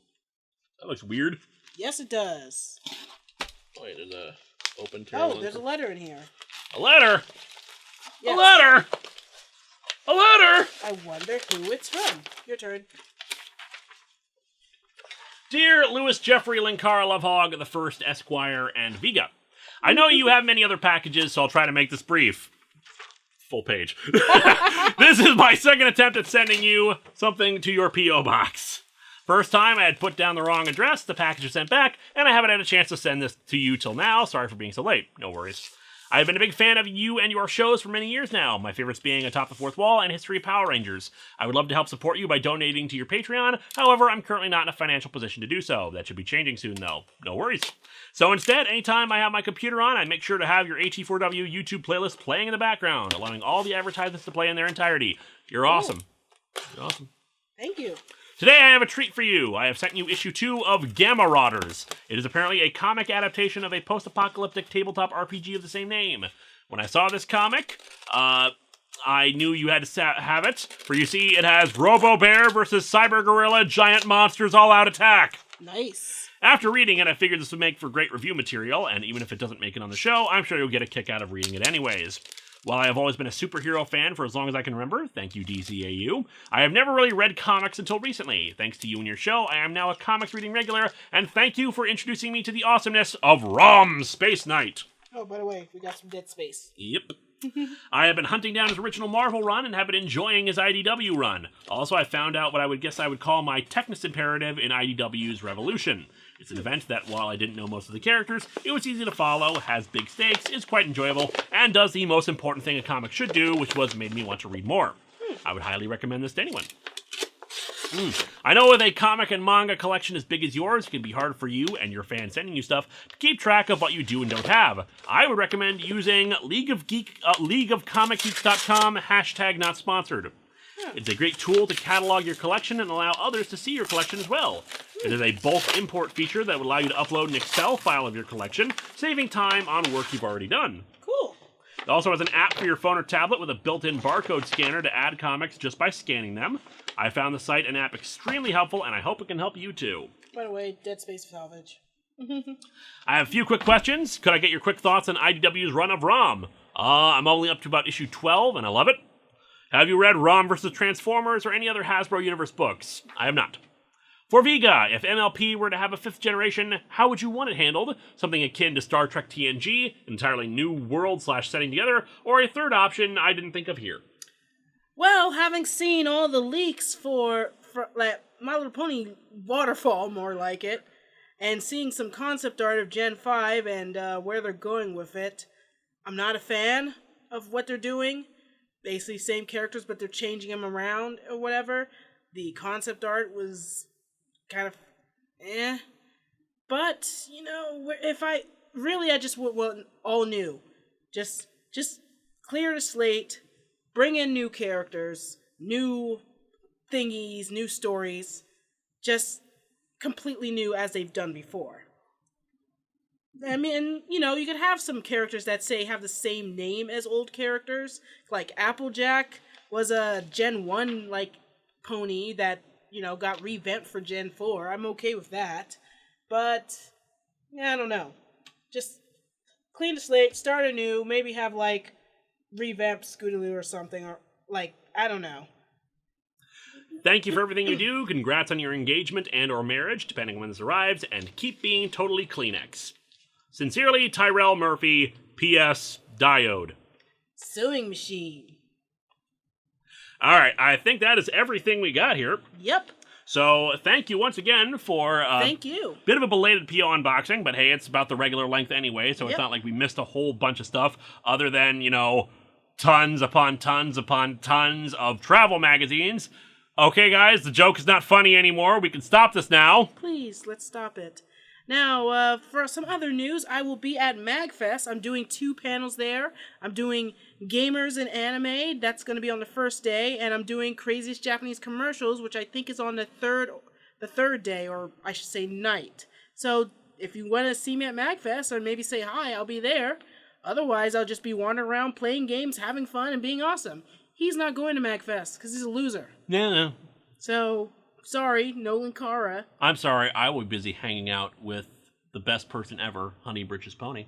That looks weird. Yes, it does. Wait, there's a open Oh, there's a letter in here. A letter? Yes. A letter? A letter? I wonder who it's from. Your turn. Dear Louis Jeffrey Linkara Lovehog the First Esquire and Viga, I know you have many other packages, so I'll try to make this brief. Full page. This is my second attempt at sending you something to your P.O. box. First time I had put down the wrong address, the package was sent back, and I haven't had a chance to send this to you till now. Sorry for being so late. No worries. I've been a big fan of you and your shows for many years now, my favorites being Atop the Fourth Wall and History of Power Rangers. I would love to help support you by donating to your Patreon, however, I'm currently not in a financial position to do so. That should be changing soon, though. No worries. So instead, anytime I have my computer on, I make sure to have your AT4W YouTube playlist playing in the background, allowing all the advertisements to play in their entirety. You're awesome. You're awesome. Thank you. Today I have a treat for you. I have sent you issue 2 of Gamma Routers. It is apparently a comic adaptation of a post-apocalyptic tabletop RPG of the same name. When I saw this comic, I knew you had to have it, for you see it has Robo-Bear versus Cyber Gorilla Giant Monsters All-Out Attack. Nice. After reading it, I figured this would make for great review material, and even if it doesn't make it on the show, I'm sure you'll get a kick out of reading it anyways. While I have always been a superhero fan for as long as I can remember, thank you DCAU, I have never really read comics until recently. Thanks to you and your show, I am now a comics reading regular, and thank you for introducing me to the awesomeness of ROM Space Knight. Oh, by the way, we got some Dead Space. Yep. I have been hunting down his original Marvel run and have been enjoying his IDW run. Also, I found out what I would guess I would call my Technus Imperative in IDW's Revolution. It's an event that, while I didn't know most of the characters, it was easy to follow, has big stakes, is quite enjoyable, and does the most important thing a comic should do, which was made me want to read more. I would highly recommend this to anyone. I know with a comic and manga collection as big as yours, it can be hard for you and your fans sending you stuff to keep track of what you do and don't have. I would recommend using LeagueofComicGeeks.com #NotSponsored. It's a great tool to catalog your collection and allow others to see your collection as well. It is a bulk import feature that would allow you to upload an Excel file of your collection, saving time on work you've already done. Cool. It also has an app for your phone or tablet with a built-in barcode scanner to add comics just by scanning them. I found the site and app extremely helpful, and I hope it can help you too. By the way, Dead Space salvage. I have a few quick questions. Could I get your quick thoughts on IDW's run of ROM? I'm only up to about issue 12, and I love it. Have you read ROM vs. Transformers or any other Hasbro Universe books? I have not. For Viga, if MLP were to have a 5th generation, how would you want it handled? Something akin to Star Trek TNG, entirely new world/setting together, or a third option I didn't think of here? Well, having seen all the leaks for like My Little Pony Waterfall, more like it, and seeing some concept art of Gen 5 and where they're going with it, I'm not a fan of what they're doing. Basically, same characters, but they're changing them around or whatever. The concept art was kind of but if I just want all new. Just clear the slate, bring in new characters, new thingies, new stories, just completely new as they've done before. I mean, you could have some characters that have the same name as old characters, like Applejack was a Gen 1 pony that got revamped for Gen 4. I'm okay with that. But, I don't know. Just clean the slate, start anew, maybe have, revamped Scootaloo or something, or, I don't know. Thank you for everything you do. Congrats on your engagement and or marriage, depending on when this arrives, and keep being totally Kleenex. Sincerely, Tyrell Murphy, P.S. Diode. Sewing machine. All right, I think that is everything we got here. Yep. So thank you once again for thank you. Bit of a belated PO unboxing, but hey, it's about the regular length anyway, so it's not like we missed a whole bunch of stuff other than, tons upon tons upon tons of travel magazines. Okay, guys, the joke is not funny anymore. We can stop this now. Please, let's stop it. Now, for some other news, I will be at MagFest. I'm doing 2 panels there. I'm doing Gamers and Anime. That's going to be on the first day. And I'm doing Craziest Japanese Commercials, which I think is on the third day, or I should say night. So, if you want to see me at MagFest, or maybe say hi, I'll be there. Otherwise, I'll just be wandering around playing games, having fun, and being awesome. He's not going to MagFest, because he's a loser. No. So, sorry, no Linkara. I'm sorry, I will be busy hanging out with the best person ever, Honey Britches Pony.